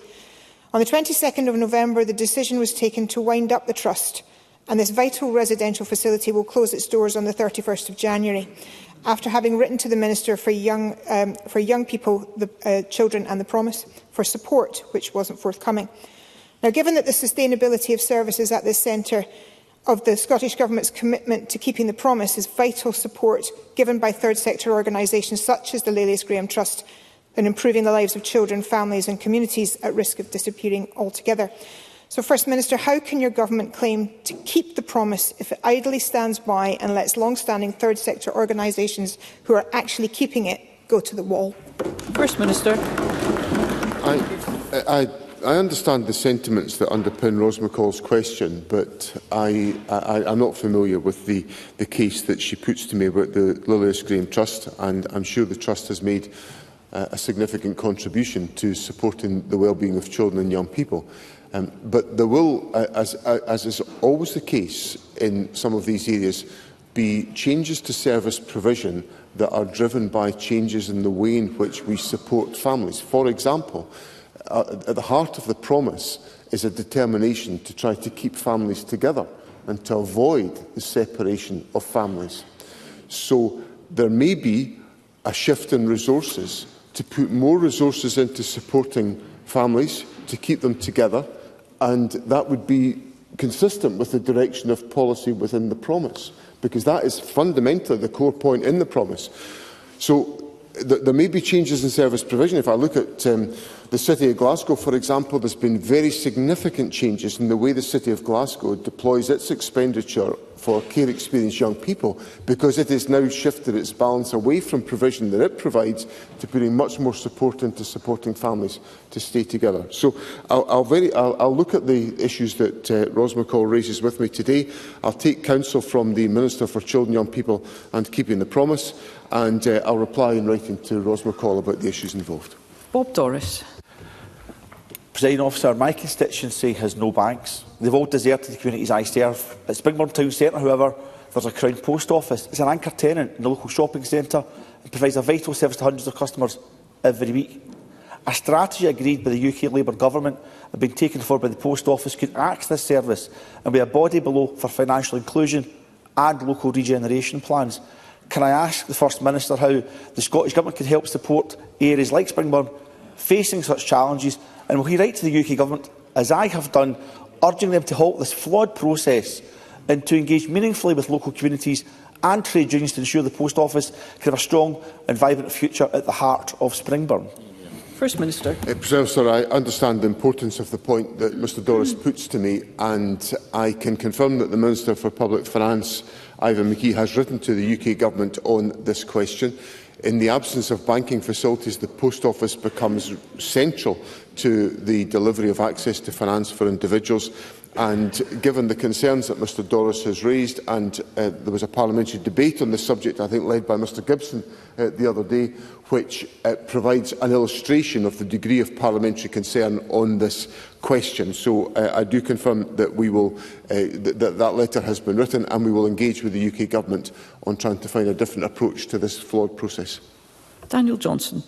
On the 22nd of November, the decision was taken to wind up the Trust, and this vital residential facility will close its doors on the 31st of January, after having written to the Minister for Young People, Children and the Promise for support, which wasn't forthcoming. Now, given that the sustainability of services at this centre of the Scottish Government's commitment to keeping the promise is vital support given by third sector organisations such as the Lilias Graham Trust in improving the lives of children, families and communities at risk of disappearing altogether. So, First Minister, how can your government claim to keep the promise if it idly stands by and lets long-standing third sector organisations who are actually keeping it go to the wall? First Minister. I understand the sentiments that underpin Ros McCall's question, but I'm not familiar with the case that she puts to me about the Lilias Graham Trust, and I'm sure the Trust has made a significant contribution to supporting the well-being of children and young people. But there will, as is always the case in some of these areas, be changes to service provision that are driven by changes in the way in which we support families. For example, at the heart of the promise is a determination to try to keep families together and to avoid the separation of families. So there may be a shift in resources to put more resources into supporting families, to keep them together, and that would be consistent with the direction of policy within the promise, because that is fundamentally the core point in the promise. So there may be changes in service provision. If I look at The City of Glasgow, for example, there has been very significant changes in the way the City of Glasgow deploys its expenditure for care experienced young people, because it has now shifted its balance away from provision that it provides to putting much more support into supporting families to stay together. So I'll look at the issues that Ros McCall raises with me today. I'll take counsel from the Minister for Children, Young People and Keeping the Promise, and I'll reply in writing to Ros McCall about the issues involved. Bob Doris. Presiding Officer, my constituency has no banks. They've all deserted the communities I serve. At Springburn Town Centre, however, there's a Crown Post Office. It's an anchor tenant in the local shopping centre and provides a vital service to hundreds of customers every week. A strategy agreed by the UK Labour Government and being taken forward by the Post Office could act this service and be a body below for financial inclusion and local regeneration plans. Can I ask the First Minister how the Scottish Government can help support areas like Springburn facing such challenges, and will he write to the UK Government, as I have done, urging them to halt this flawed process and to engage meaningfully with local communities and trade unions to ensure the Post Office can have a strong and vibrant future at the heart of Springburn? First Minister. President, I understand the importance of the point that Mr Doris puts to me, and I can confirm that the Minister for Public Finance, Ivan McKee, has written to the UK Government on this question. In the absence of banking facilities, the Post Office becomes central to the delivery of access to finance for individuals. And given the concerns that Mr Doris has raised, and there was a parliamentary debate on this subject, I think led by Mr Gibson the other day, which provides an illustration of the degree of parliamentary concern on this question. So I do confirm that we will that letter has been written, and we will engage with the UK Government on trying to find a different approach to this flawed process. Daniel Johnson.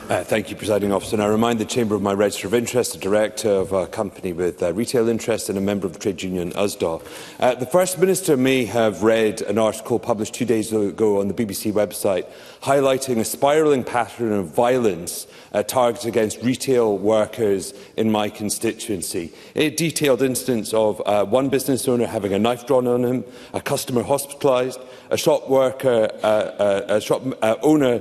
Thank you, Presiding Officer. And I remind the Chamber of my register of interest, a director of a company with retail interests and a member of the trade union USDA. The First Minister may have read an article published 2 days ago on the BBC website highlighting a spiralling pattern of violence targeted against retail workers in my constituency. It detailed incidents of one business owner having a knife drawn on him, a customer hospitalised, a shop worker, a shop owner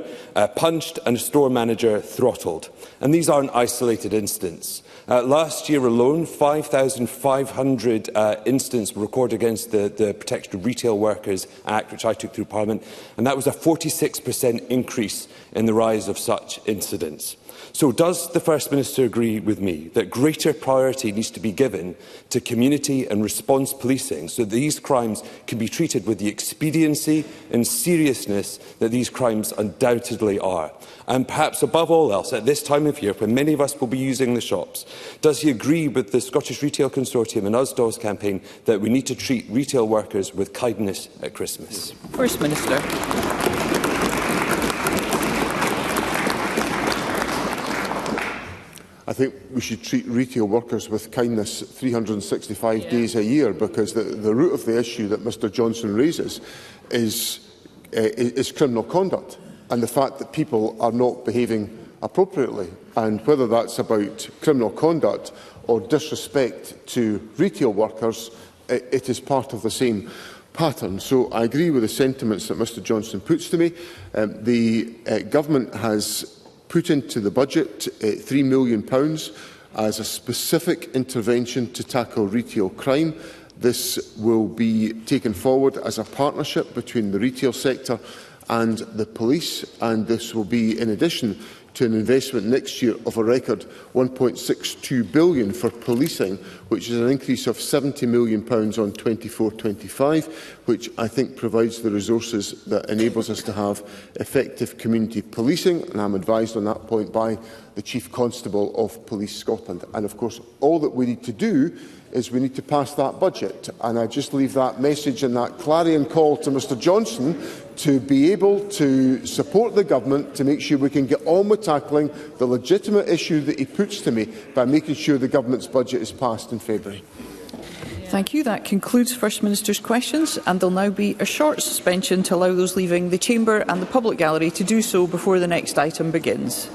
punched, and a store manager throttled. And these aren't isolated incidents. Last year alone, 5,500 incidents were recorded against the Protection of Retail Workers Act, which I took through Parliament, and that was a 46% increase in the rise of such incidents. So does the First Minister agree with me that greater priority needs to be given to community and response policing so that these crimes can be treated with the expediency and seriousness that these crimes undoubtedly are? And perhaps above all else, at this time of year, when many of us will be using the shops, does he agree with the Scottish Retail Consortium and USDA's campaign that we need to treat retail workers with kindness at Christmas? First Minister. I think we should treat retail workers with kindness 365 days a year, because the root of the issue that Mr Johnson raises is criminal conduct and the fact that people are not behaving appropriately. And whether that's about criminal conduct or disrespect to retail workers, it is part of the same pattern. So I agree with the sentiments that Mr Johnson puts to me. The Government has put into the budget £3 million as a specific intervention to tackle retail crime. This will be taken forward as a partnership between the retail sector and the police, and this will be in addition to an investment next year of a record £1.62 billion for policing, which is an increase of £70 million on 24-25, which I think provides the resources that enables us to have effective community policing, and I'm advised on that point by the Chief Constable of Police Scotland. And of course, all that we need to do is we need to pass that budget, and I just leave that message and that clarion call to Mr Johnson to be able to support the Government to make sure we can get on with tackling the legitimate issue that he puts to me by making sure the Government's budget is passed in February. Thank you. That concludes First Minister's questions, and there will now be a short suspension to allow those leaving the Chamber and the public gallery to do so before the next item begins.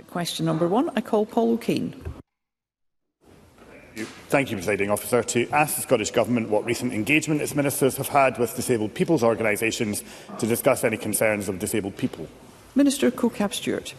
Question number 1, I call Paul O'Kane. Thank you, Presiding Officer. To ask the Scottish Government what recent engagement its ministers have had with disabled people's organisations to discuss any concerns of disabled people. Minister Stuart.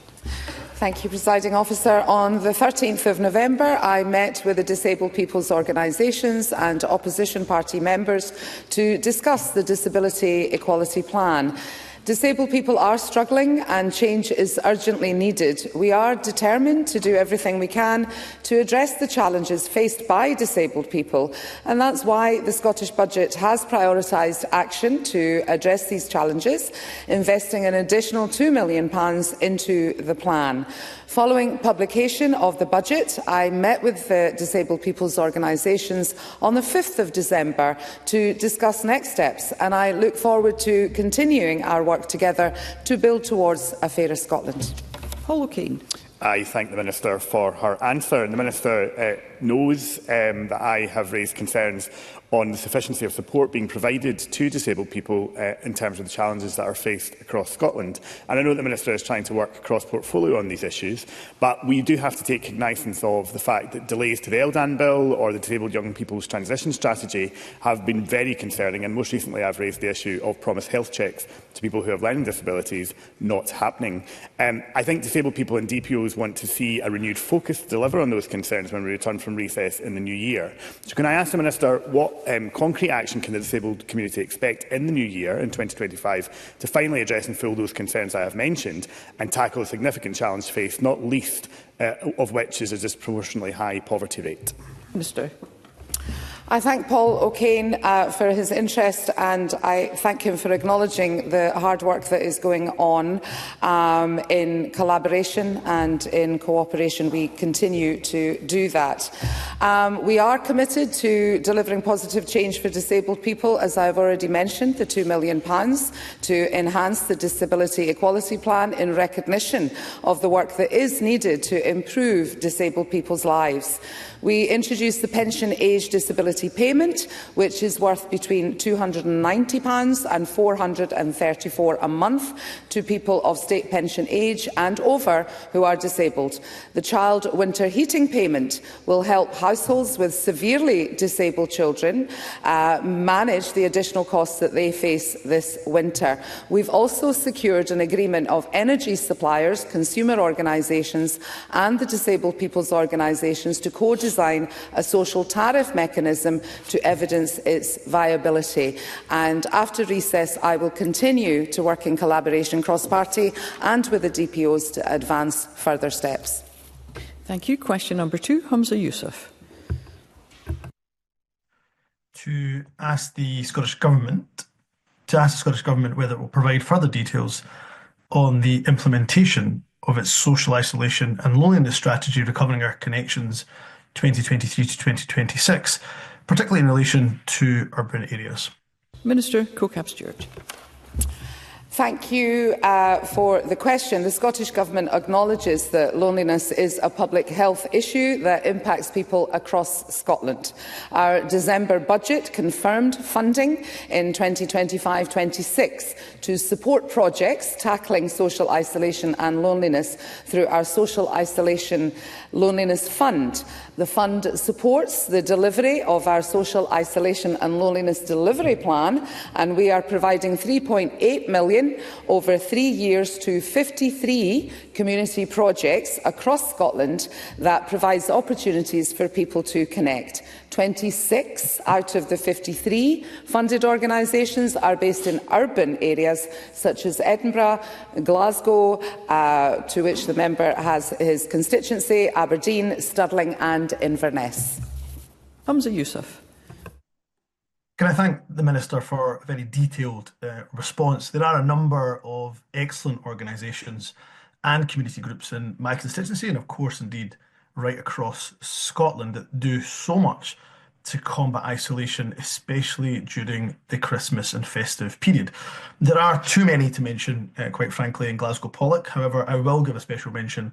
Thank you, Presiding Officer. On the 13th of November, I met with the disabled people's organisations and opposition party members to discuss the Disability Equality Plan. Disabled people are struggling and change is urgently needed. We are determined to do everything we can to address the challenges faced by disabled people, and that's why the Scottish Budget has prioritised action to address these challenges, investing an additional £2 million into the plan. Following publication of the budget, I met with the disabled people's organisations on the 5th of December to discuss next steps, and I look forward to continuing our work together to build towards a fairer Scotland. Paul O'Kane. I thank the Minister for her answer. The Minister knows that I have raised concerns on the sufficiency of support being provided to disabled people in terms of the challenges that are faced across Scotland. And I know the Minister is trying to work cross-portfolio on these issues, but we do have to take cognizance of the fact that delays to the LDAN bill or the Disabled Young People's Transition Strategy have been very concerning, and most recently I've raised the issue of promised health checks to people who have learning disabilities not happening. I think disabled people and DPOs want to see a renewed focus to deliver on those concerns when we return from recess in the new year. So can I ask the Minister what concrete action can the disabled community expect in the new year, in 2025, to finally address in full those concerns I have mentioned and tackle a significant challenge faced, not least of which is a disproportionately high poverty rate? Minister. I thank Paul O'Kane for his interest, and I thank him for acknowledging the hard work that is going on in collaboration and in cooperation. We continue to do that. We are committed to delivering positive change for disabled people, as I have already mentioned, the £2 million to enhance the Disability Equality Plan in recognition of the work that is needed to improve disabled people's lives. We introduced the pension age disability payment, which is worth between £290 and £434 a month to people of state pension age and over who are disabled. The child winter heating payment will help households with severely disabled children manage the additional costs that they face this winter. We've also secured an agreement of energy suppliers, consumer organisations and the disabled people's organisations to co-design a social tariff mechanism to evidence its viability. And after recess, I will continue to work in collaboration cross-party and with the DPOs to advance further steps. Thank you. Question number 2, Humza Yousaf. To ask the Scottish Government whether it will provide further details on the implementation of its social isolation and loneliness strategy, Recovering Our Connections 2023 to 2026, particularly in relation to urban areas. Minister Stuart. Thank you for the question. The Scottish Government acknowledges that loneliness is a public health issue that impacts people across Scotland. Our December budget confirmed funding in 2025-26 to support projects tackling social isolation and loneliness through our Social Isolation Loneliness Fund. The fund supports the delivery of our Social Isolation and Loneliness Delivery Plan, and we are providing £3.8 million over 3 years to 53 community projects across Scotland that provides opportunities for people to connect. 26 out of the 53 funded organisations are based in urban areas such as Edinburgh, Glasgow, to which the member has his constituency, Aberdeen, Stirling and Inverness. Humza Yousaf. Can I thank the Minister for a very detailed response? There are a number of excellent organisations and community groups in my constituency and, of course, indeed, right across Scotland that do so much to combat isolation, especially during the Christmas and festive period. There are too many to mention, quite frankly, in Glasgow Pollock. However, I will give a special mention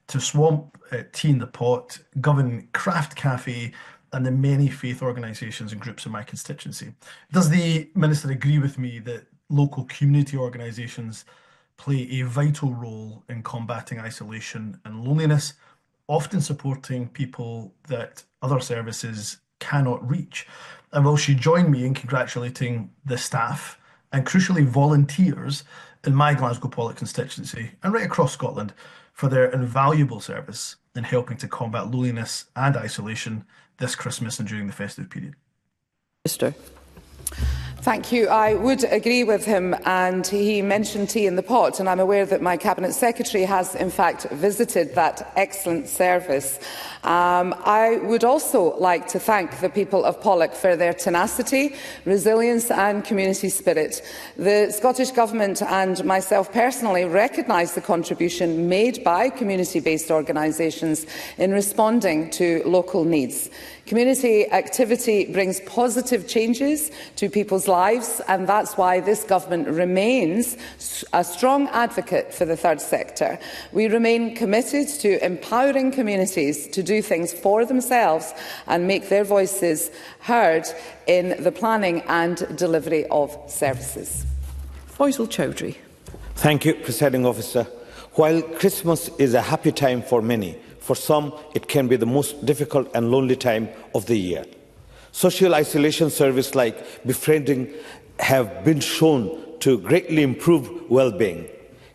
to Swamp, Tea in the Pot, Govan Craft Cafe, and the many faith organisations and groups in my constituency. Does the Minister agree with me that local community organisations play a vital role in combating isolation and loneliness, often supporting people that other services cannot reach. And will she join me in congratulating the staff and crucially volunteers in my Glasgow Pollock constituency and right across Scotland for their invaluable service in helping to combat loneliness and isolation this Christmas and during the festive period? Minister. Thank you. I would agree with him, and he mentioned tea in the pot, and I'm aware that my Cabinet Secretary has in fact visited that excellent service. I would also like to thank the people of Pollock for their tenacity, resilience and community spirit. The Scottish Government and myself personally recognise the contribution made by community-based organisations in responding to local needs. Community activity brings positive changes to people's lives, and that's why this government remains a strong advocate for the third sector. We remain committed to empowering communities to do things for themselves and make their voices heard in the planning and delivery of services. Faisal Chowdhury. Thank you, Presiding Officer. While Christmas is a happy time for many, for some, it can be the most difficult and lonely time of the year. Social isolation services like befriending have been shown to greatly improve well-being.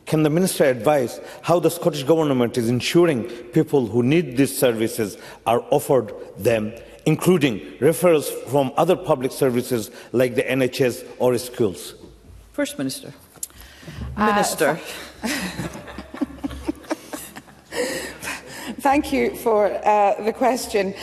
Can the Minister advise how the Scottish Government is ensuring people who need these services are offered them, including referrals from other public services like the NHS or schools? First Minister. Minister. Thank you for the question.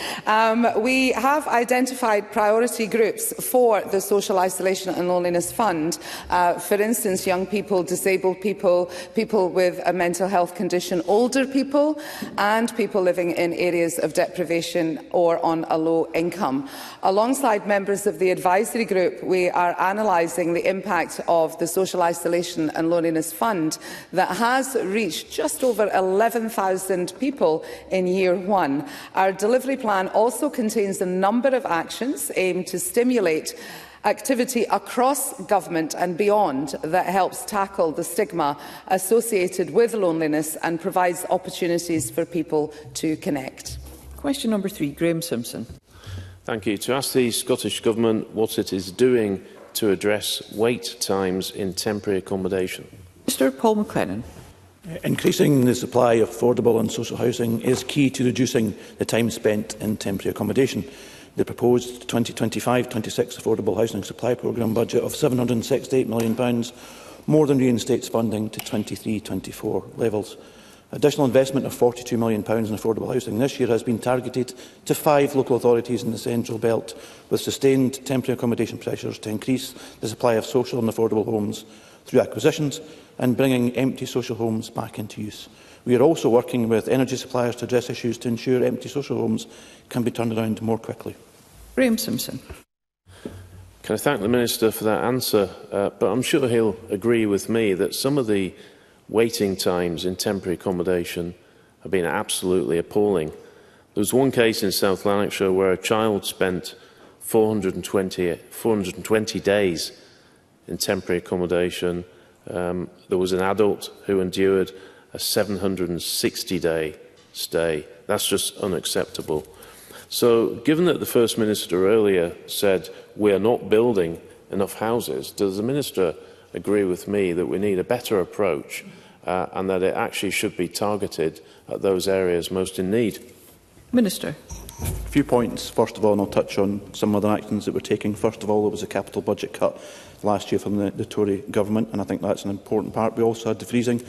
We have identified priority groups for the Social Isolation and Loneliness Fund. For instance, young people, disabled people, people with a mental health condition, older people and people living in areas of deprivation or on a low income. Alongside members of the advisory group, we are analysing the impact of the Social Isolation and Loneliness Fund that has reached just over 11,000 people in year one. Our delivery plan also contains a number of actions aimed to stimulate activity across government and beyond that helps tackle the stigma associated with loneliness and provides opportunities for people to connect. Question number 3, Graham Simpson. Thank you. To ask the Scottish Government what it is doing to address wait times in temporary accommodation. Mr Paul McMillan. Increasing the supply of affordable and social housing is key to reducing the time spent in temporary accommodation. The proposed 2025-26 Affordable Housing Supply Programme budget of £768 million more than reinstates funding to 23-24 levels. Additional investment of £42 million in affordable housing this year has been targeted to 5 local authorities in the Central Belt, with sustained temporary accommodation pressures to increase the supply of social and affordable homes through acquisitions and bringing empty social homes back into use. We are also working with energy suppliers to address issues to ensure empty social homes can be turned around more quickly. Graham Simpson. Can I thank the Minister for that answer, but I'm sure he'll agree with me that some of the waiting times in temporary accommodation have been absolutely appalling. There was one case in South Lanarkshire where a child spent 420 days in temporary accommodation. There was an adult who endured a 760-day stay. That's just unacceptable. So, given that the First Minister earlier said we are not building enough houses, does the Minister agree with me that we need a better approach and that it actually should be targeted at those areas most in need? Minister. A few points. First of all, and I'll touch on some other actions that we're taking. First of all, there was a capital budget cut last year from the Tory government, and I think that's an important part. We also had the freezing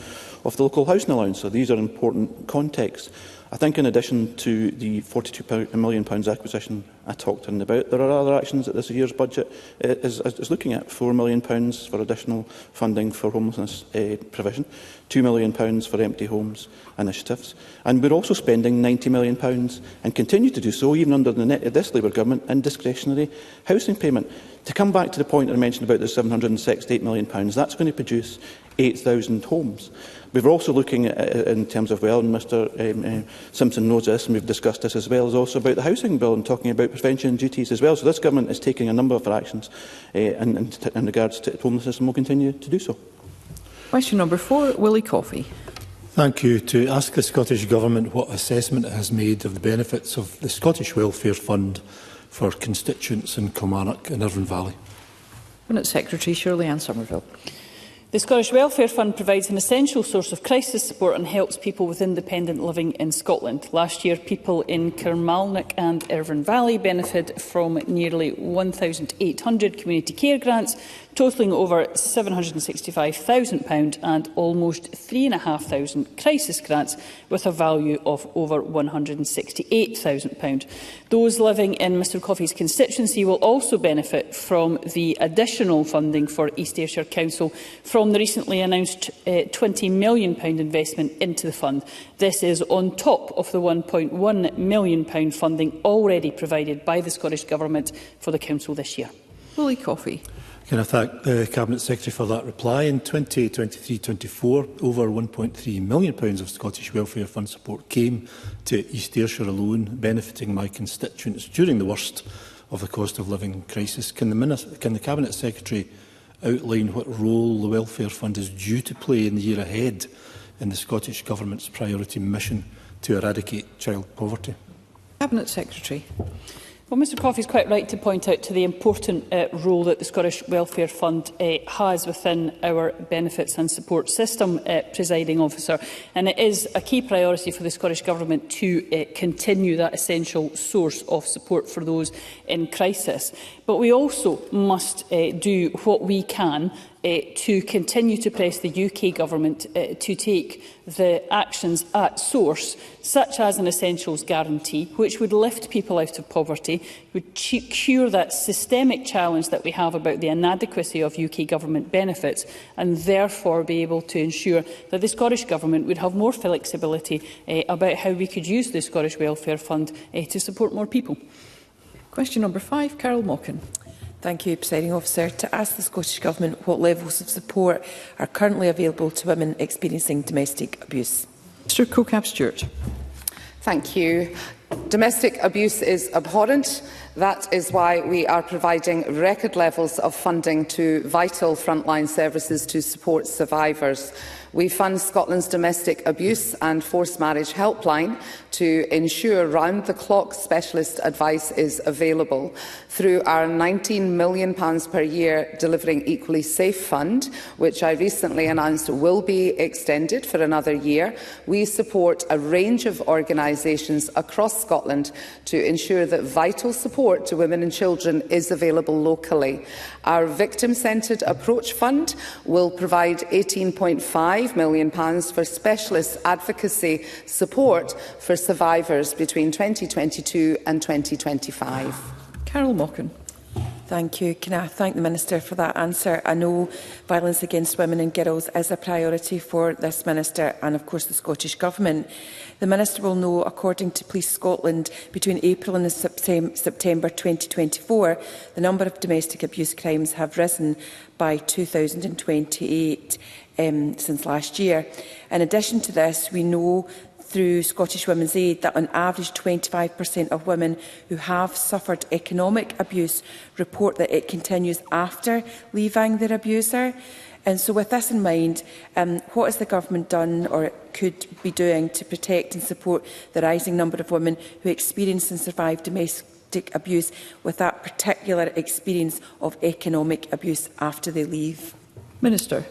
of the local housing allowance, so these are important contexts. I think in addition to the £42 million acquisition I talked about, there are other actions that this year's budget is looking at. £4 million for additional funding for homelessness provision, £2 million for empty homes initiatives, and we're also spending £90 million and continue to do so, even under this Labour government, in discretionary housing payment. To come back to the point I mentioned about the £768 million, that's going to produce 8,000 homes. We're also looking at, in terms of, well, and Mr Simpson knows this, and we've discussed this as well, is also about the housing bill and talking about prevention duties as well. So this government is taking a number of actions in regards to homelessness and will continue to do so. Question number 4, Willie Coffey. Thank you. To ask the Scottish Government what assessment it has made of the benefits of the Scottish Welfare Fund for constituents in Kilmarnock and Irvine Valley. Cabinet Secretary Shirley-Anne Somerville. The Scottish Welfare Fund provides an essential source of crisis support and helps people with independent living in Scotland. Last year, people in Kilmarnock and Irvine Valley benefited from nearly 1,800 community care grants, totalling over £765,000 and almost 3,500 crisis grants with a value of over £168,000. Those living in Mr Coffey's constituency will also benefit from the additional funding for East Ayrshire Council from the recently announced £20 million investment into the fund. This is on top of the £1.1 million funding already provided by the Scottish Government for the Council this year. Willie Coffey. Can I thank the Cabinet Secretary for that reply? In 2023-24, over £1.3 million of Scottish Welfare Fund support came to East Ayrshire alone, benefiting my constituents during the worst of the cost of living crisis. Can the Cabinet Secretary outline what role the Welfare Fund is due to play in the year ahead in the Scottish Government's priority mission to eradicate child poverty? Cabinet Secretary. Well, Mr Coffey is quite right to point out to the important role that the Scottish Welfare Fund has within our benefits and support system, presiding officer, and it is a key priority for the Scottish Government to continue that essential source of support for those in crisis. But we also must do what we can to continue to press the UK Government to take the actions at source, such as an essentials guarantee, which would lift people out of poverty, would cure that systemic challenge that we have about the inadequacy of UK Government benefits, and therefore be able to ensure that the Scottish Government would have more flexibility about how we could use the Scottish Welfare Fund to support more people. Question number 5, Carol Mockin. Thank you, Presiding Officer. To ask the Scottish Government what levels of support are currently available to women experiencing domestic abuse. Mr Cocap Stuart. Thank you. Domestic abuse is abhorrent. That is why we are providing record levels of funding to vital frontline services to support survivors. We fund Scotland's domestic abuse and forced marriage helpline to ensure round-the-clock specialist advice is available. Through our £19 million per year Delivering Equally Safe Fund, which I recently announced will be extended for another year, we support a range of organisations across Scotland to ensure that vital support to women and children is available locally. Our Victim-Centred Approach Fund will provide £18.5 million for specialist advocacy support for survivors between 2022 and 2025. Carol Mockin. Thank you. Can I thank the Minister for that answer? I know violence against women and girls is a priority for this Minister and, of course, the Scottish Government. The Minister will know, according to Police Scotland, between April and September 2024, the number of domestic abuse crimes have risen by 2,028 since last year. In addition to this, we know through Scottish Women's Aid that on average 25% of women who have suffered economic abuse report that it continues after leaving their abuser. And so with this in mind, what has the Government done or could be doing to protect and support the rising number of women who experience and survive domestic abuse with that particular experience of economic abuse after they leave? Minister.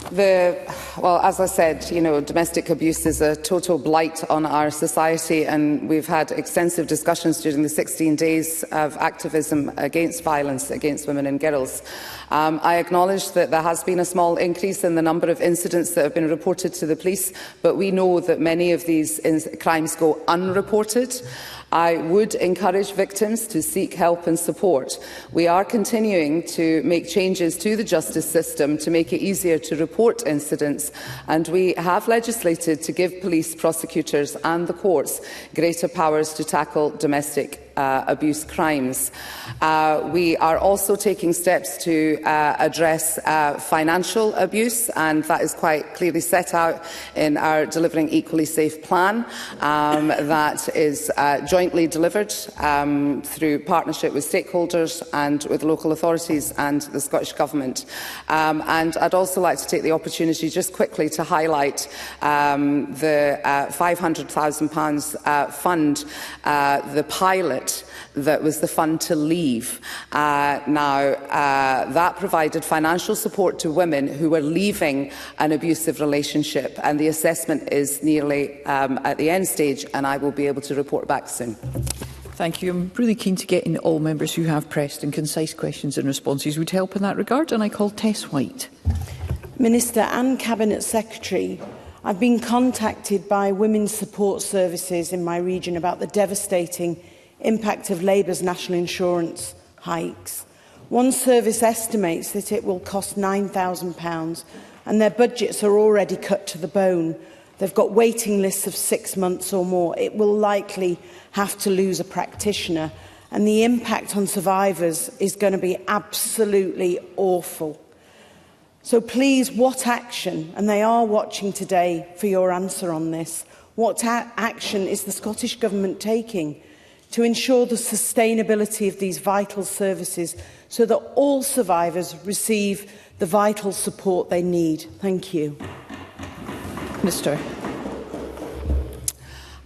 Well, as I said, domestic abuse is a total blight on our society, and we've had extensive discussions during the 16 days of activism against violence against women and girls. I acknowledge that there has been a small increase in the number of incidents that have been reported to the police, but we know that many of these crimes go unreported. I would encourage victims to seek help and support. We are continuing to make changes to the justice system to make it easier to report incidents, and we have legislated to give police, prosecutors and the courts greater powers to tackle domestic abuse crimes. We are also taking steps to address financial abuse, and that is quite clearly set out in our Delivering Equally Safe plan that is jointly delivered through partnership with stakeholders and with local authorities and the Scottish Government. And I'd also like to take the opportunity just quickly to highlight the £500,000 fund, the pilot that was the fund to leave. That provided financial support to women who were leaving an abusive relationship, and the assessment is nearly at the end stage, and I will be able to report back soon. Thank you. I'm really keen to get in all members who have pressed and concise questions and responses would help in that regard, and I call Tess White. Minister and Cabinet Secretary, I've been contacted by women's support services in my region about the devastating impact of Labour's national insurance hikes. One service estimates that it will cost £9,000 and their budgets are already cut to the bone. They've got waiting lists of 6 months or more. It will likely have to lose a practitioner, and the impact on survivors is going to be absolutely awful. So please, what action, and they are watching today for your answer on this, what action is the Scottish Government taking to ensure the sustainability of these vital services so that all survivors receive the vital support they need? Thank you. Minister.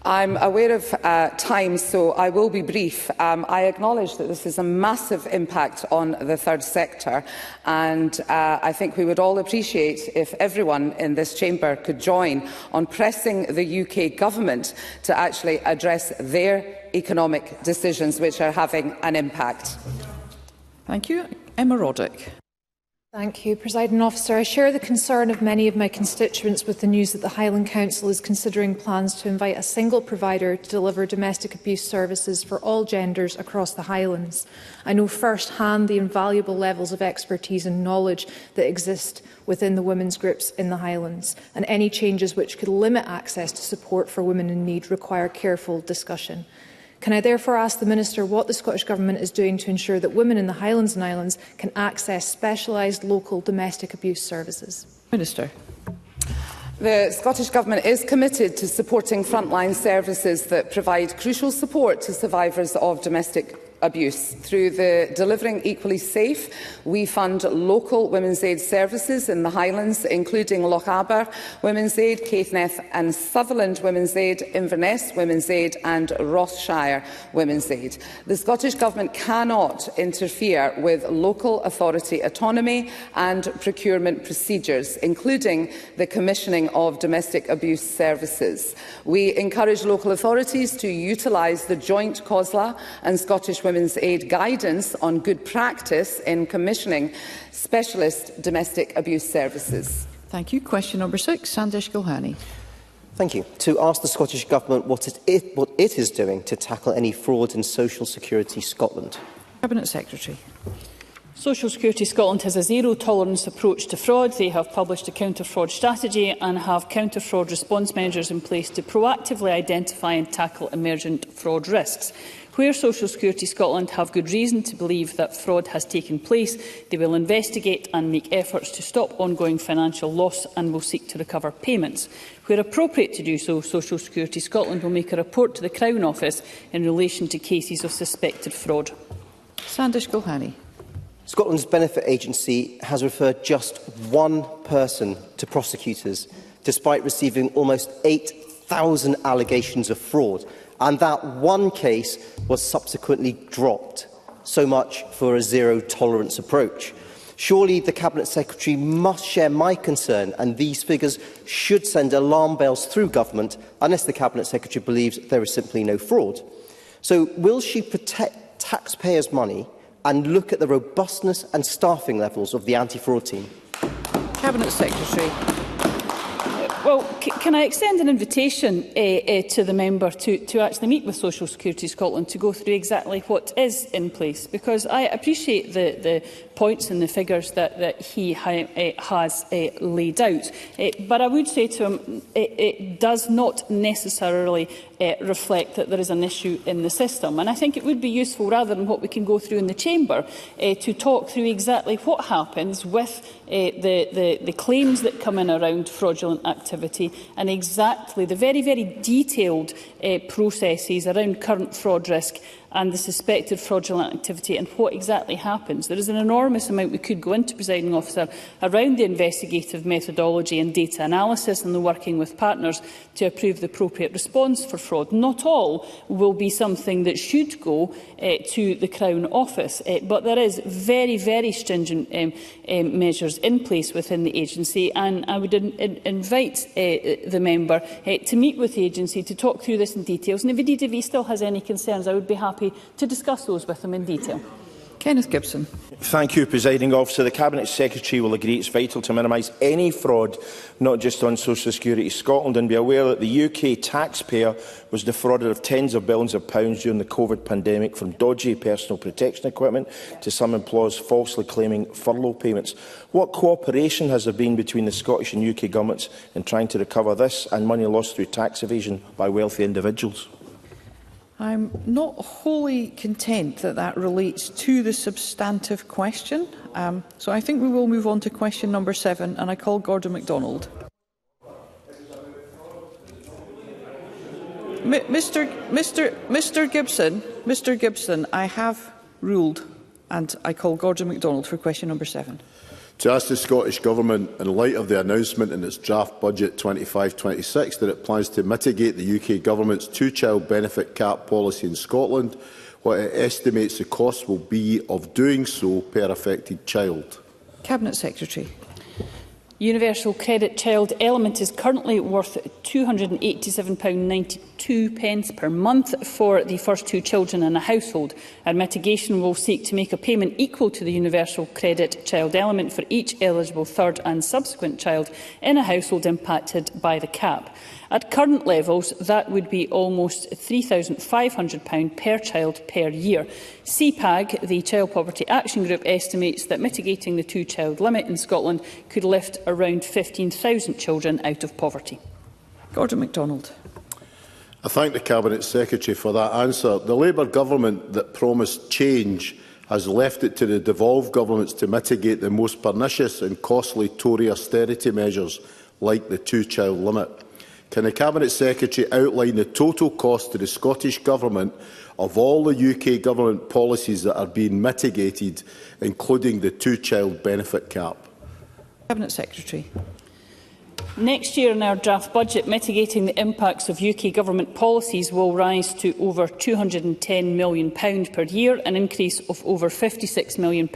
I'm aware of time, so I will be brief. I acknowledge that this is a massive impact on the third sector, and I think we would all appreciate if everyone in this chamber could join on pressing the UK Government to actually address their economic decisions which are having an impact. Thank you. Emma Roddick. Thank you, Presiding Officer. I share the concern of many of my constituents with the news that the Highland Council is considering plans to invite a single provider to deliver domestic abuse services for all genders across the Highlands. I know first-hand the invaluable levels of expertise and knowledge that exist within the women's groups in the Highlands, and any changes which could limit access to support for women in need require careful discussion. Can I therefore ask the Minister what the Scottish Government is doing to ensure that women in the Highlands and Islands can access specialised local domestic abuse services? Minister. The Scottish Government is committed to supporting frontline services that provide crucial support to survivors of domestic abuse. Through the Delivering Equally Safe, we fund local women's aid services in the Highlands, including Lochaber Women's Aid, Caithness and Sutherland Women's Aid, Inverness Women's Aid and Rothshire Women's Aid. The Scottish Government cannot interfere with local authority autonomy and procurement procedures, including the commissioning of domestic abuse services. We encourage local authorities to utilise the joint COSLA and Scottish Women's Aid guidance on good practice in commissioning specialist domestic abuse services. Thank you. Question number 6, Sandesh Gulhani. Thank you. To ask the Scottish Government what it is doing to tackle any fraud in Social Security Scotland. Cabinet Secretary. Social Security Scotland has a zero-tolerance approach to fraud. They have published a counter-fraud strategy and have counter-fraud response measures in place to proactively identify and tackle emergent fraud risks. Where Social Security Scotland have good reason to believe that fraud has taken place, they will investigate and make efforts to stop ongoing financial loss and will seek to recover payments. Where appropriate to do so, Social Security Scotland will make a report to the Crown Office in relation to cases of suspected fraud. Sandesh Gulhani. Scotland's Benefit Agency has referred just one person to prosecutors, despite receiving almost 8,000 allegations of fraud. And that one case was subsequently dropped. So much for a zero-tolerance approach. Surely the Cabinet Secretary must share my concern, and these figures should send alarm bells through government unless the Cabinet Secretary believes there is simply no fraud. So will she protect taxpayers' money and look at the robustness and staffing levels of the anti-fraud team? Cabinet Secretary. Well, can I extend an invitation to the member to actually meet with Social Security Scotland to go through exactly what is in place? Because I appreciate the points and the figures that he has laid out. But I would say to him, it does not necessarily reflect that there is an issue in the system. And I think it would be useful, rather than what we can go through in the Chamber, to talk through exactly what happens with the claims that come in around fraudulent activity, and exactly the very, very detailed processes around current fraud risk and the suspected fraudulent activity, and what exactly happens. There is an enormous amount we could go into, Presiding Officer, around the investigative methodology and data analysis and the working with partners to approve the appropriate response for fraud. Not all will be something that should go to the Crown Office, but there is very, very stringent measures in place within the agency, and I would invite the member to meet with the agency to talk through this in details. And if he still has any concerns, I would be happy to discuss those with him in detail. Kenneth Gibson. Thank you, Presiding Officer. The Cabinet Secretary will agree it's vital to minimise any fraud, not just on Social Security Scotland, and be aware that the UK taxpayer was defrauded of tens of billions of pounds during the COVID pandemic, from dodgy personal protection equipment to some employers falsely claiming furlough payments. What cooperation has there been between the Scottish and UK governments in trying to recover this and money lost through tax evasion by wealthy individuals? I'm not wholly content that that relates to the substantive question, so I think we will move on to question number 7, and I call Gordon MacDonald. Mr Gibson, I have ruled, and I call Gordon MacDonald for question number 7. To ask the Scottish Government, in light of the announcement in its draft budget 25-26 that it plans to mitigate the UK Government's two-child benefit cap policy in Scotland, what it estimates the cost will be of doing so per affected child. Cabinet Secretary. Universal Credit Child Element is currently worth £287.92 per month for the first 2 children in a household, and mitigation will seek to make a payment equal to the Universal Credit Child Element for each eligible third and subsequent child in a household impacted by the cap. At current levels, that would be almost £3,500 per child per year. CPAG, the Child Poverty Action Group, estimates that mitigating the 2-child limit in Scotland could lift around 15,000 children out of poverty. Gordon MacDonald. I thank the Cabinet Secretary for that answer. The Labour Government that promised change has left it to the devolved governments to mitigate the most pernicious and costly Tory austerity measures like the 2-child limit. Can the Cabinet Secretary outline the total cost to the Scottish Government of all the UK Government policies that are being mitigated, including the 2-child benefit cap? Cabinet Secretary. Next year, in our draft budget, mitigating the impacts of UK Government policies will rise to over £210 million per year, an increase of over £56 million.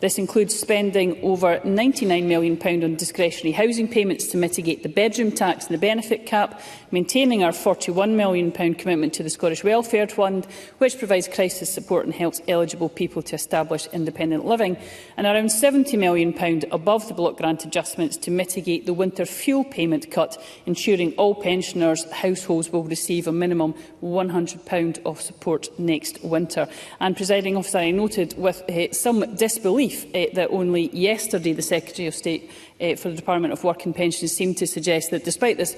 This includes spending over £99 million on discretionary housing payments to mitigate the bedroom tax and the benefit cap, maintaining our £41 million commitment to the Scottish Welfare Fund, which provides crisis support and helps eligible people to establish independent living, and around £70 million above the block grant adjustments to mitigate the winter fuel payment cut, ensuring all pensioners' households will receive a minimum £100 of support next winter. And, Presiding Officer, I noted with some disbelief that only yesterday the Secretary of State for the Department of Work and Pensions seemed to suggest that despite this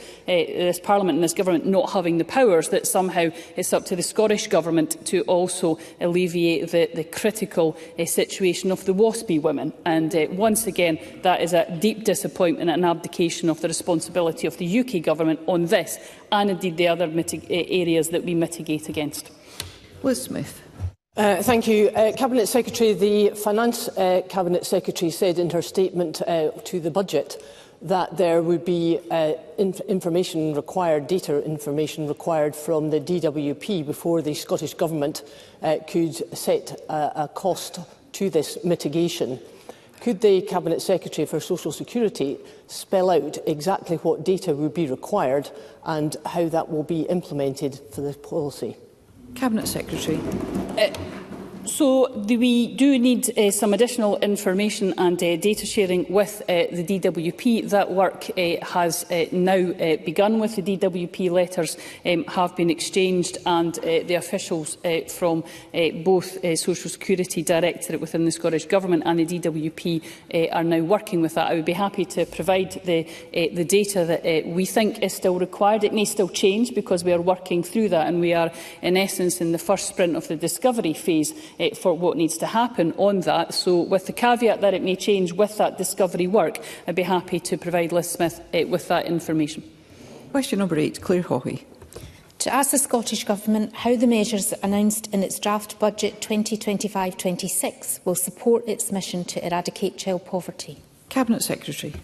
Parliament and this Government not having the powers, that somehow it's up to the Scottish Government to also alleviate the critical situation of the WASPy women. And once again, that is a deep disappointment and an abdication of the responsibility of the UK Government on this, and indeed the other areas that we mitigate against. Liz Smith. Thank you. Cabinet Secretary, the Finance Cabinet Secretary said in her statement to the budget that there would be information required, data information required from the DWP before the Scottish Government could set a cost to this mitigation. Could the Cabinet Secretary for Social Security spell out exactly what data would be required and how that will be implemented for this policy? Cabinet Secretary. So we do need some additional information and data sharing with the DWP. That work has now begun with the DWP. Letters have been exchanged, and the officials from both Social Security Directorate within the Scottish Government and the DWP are now working with that. I would be happy to provide the data that we think is still required. It may still change because we are working through that, and we are in essence in the first sprint of the discovery phase for what needs to happen on that. So with the caveat that it may change with that discovery work, I'd be happy to provide Liz Smith with that information. Question number 8, Clare Hawley. To ask the Scottish Government how the measures announced in its draft budget 2025-26 will support its mission to eradicate child poverty. Cabinet Secretary.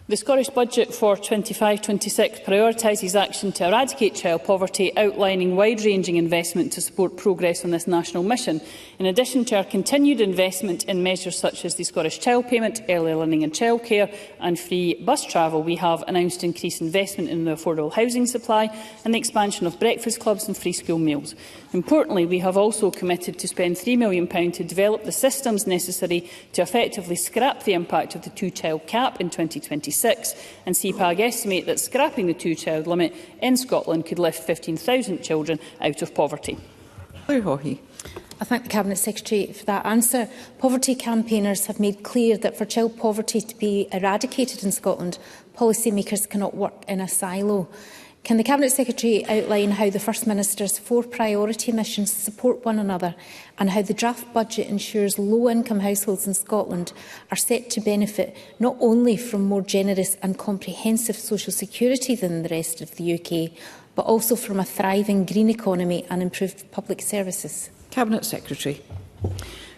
The Scottish Budget for 25-26 prioritises action to eradicate child poverty, outlining wide-ranging investment to support progress on this national mission. In addition to our continued investment in measures such as the Scottish Child Payment, early learning and childcare and free bus travel, we have announced increased investment in the affordable housing supply and the expansion of breakfast clubs and free school meals. Importantly, we have also committed to spend £3 million to develop the systems necessary to effectively scrap the impact of the two-child cap in 2026, and CPAG estimate that scrapping the two-child limit in Scotland could lift 15,000 children out of poverty. Clare Hawley. I thank the Cabinet Secretary for that answer. Poverty campaigners have made clear that for child poverty to be eradicated in Scotland, policymakers cannot work in a silo. Can the Cabinet Secretary outline how the First Minister's 4 priority missions support one another and how the draft budget ensures low-income households in Scotland are set to benefit not only from more generous and comprehensive social security than the rest of the UK, but also from a thriving green economy and improved public services? Cabinet Secretary.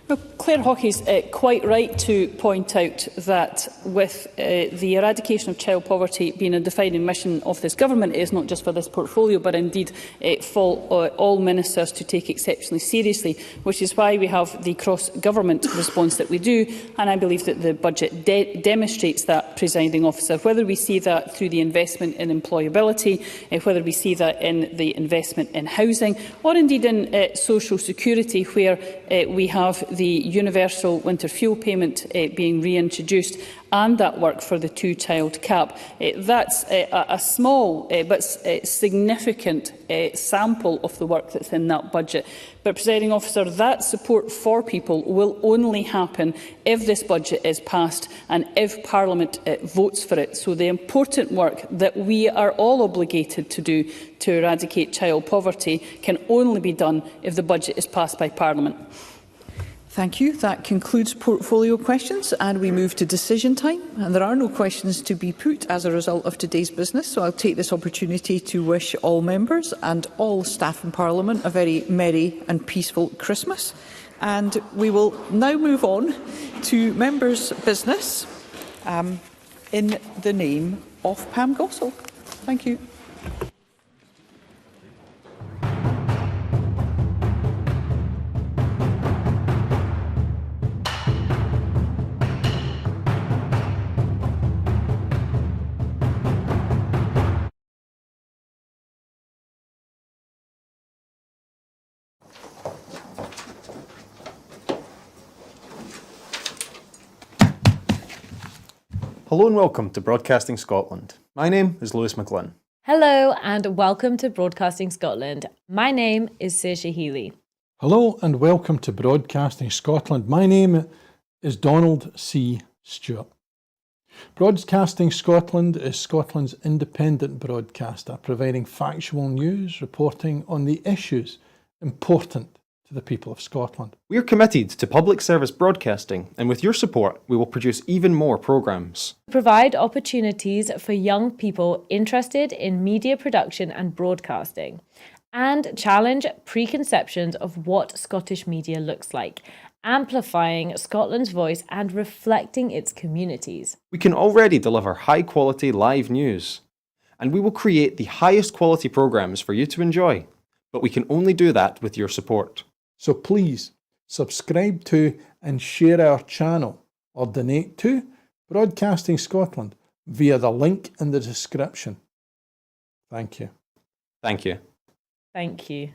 Well, Clare Hawkey is quite right to point out that with the eradication of child poverty being a defining mission of this government, it is not just for this portfolio, but indeed for all ministers to take exceptionally seriously, which is why we have the cross-government response that we do, and I believe that the budget demonstrates that, presiding officer, whether we see that through the investment in employability, whether we see that in the investment in housing, or indeed in social security, where we have the universal winter fuel payment being reintroduced, and that work for the two-child cap. That's a small but significant sample of the work that's in that budget. But, presiding officer, that support for people will only happen if this budget is passed and if Parliament votes for it. So the important work that we are all obligated to do to eradicate child poverty can only be done if the budget is passed by Parliament. Thank you. That concludes portfolio questions, and we move to decision time. And there are no questions to be put as a result of today's business, so I'll take this opportunity to wish all members and all staff in Parliament a very merry and peaceful Christmas. And we will now move on to members' business in the name of Pam Gossel. Thank you. Hello and welcome to Broadcasting Scotland. My name is Lewis McMillan. Hello and welcome to Broadcasting Scotland. My name is Saoirse Healy. Hello and welcome to Broadcasting Scotland. My name is Donald C. Stuart. Broadcasting Scotland is Scotland's independent broadcaster, providing factual news, reporting on the issues important to the people of Scotland. We are committed to public service broadcasting, and with your support, we will produce even more programmes. Provide opportunities for young people interested in media production and broadcasting, and challenge preconceptions of what Scottish media looks like, amplifying Scotland's voice and reflecting its communities. We can already deliver high-quality live news, and we will create the highest quality programmes for you to enjoy. But we can only do that with your support. So please subscribe to and share our channel or donate to Broadcasting Scotland via the link in the description. Thank you. Thank you. Thank you.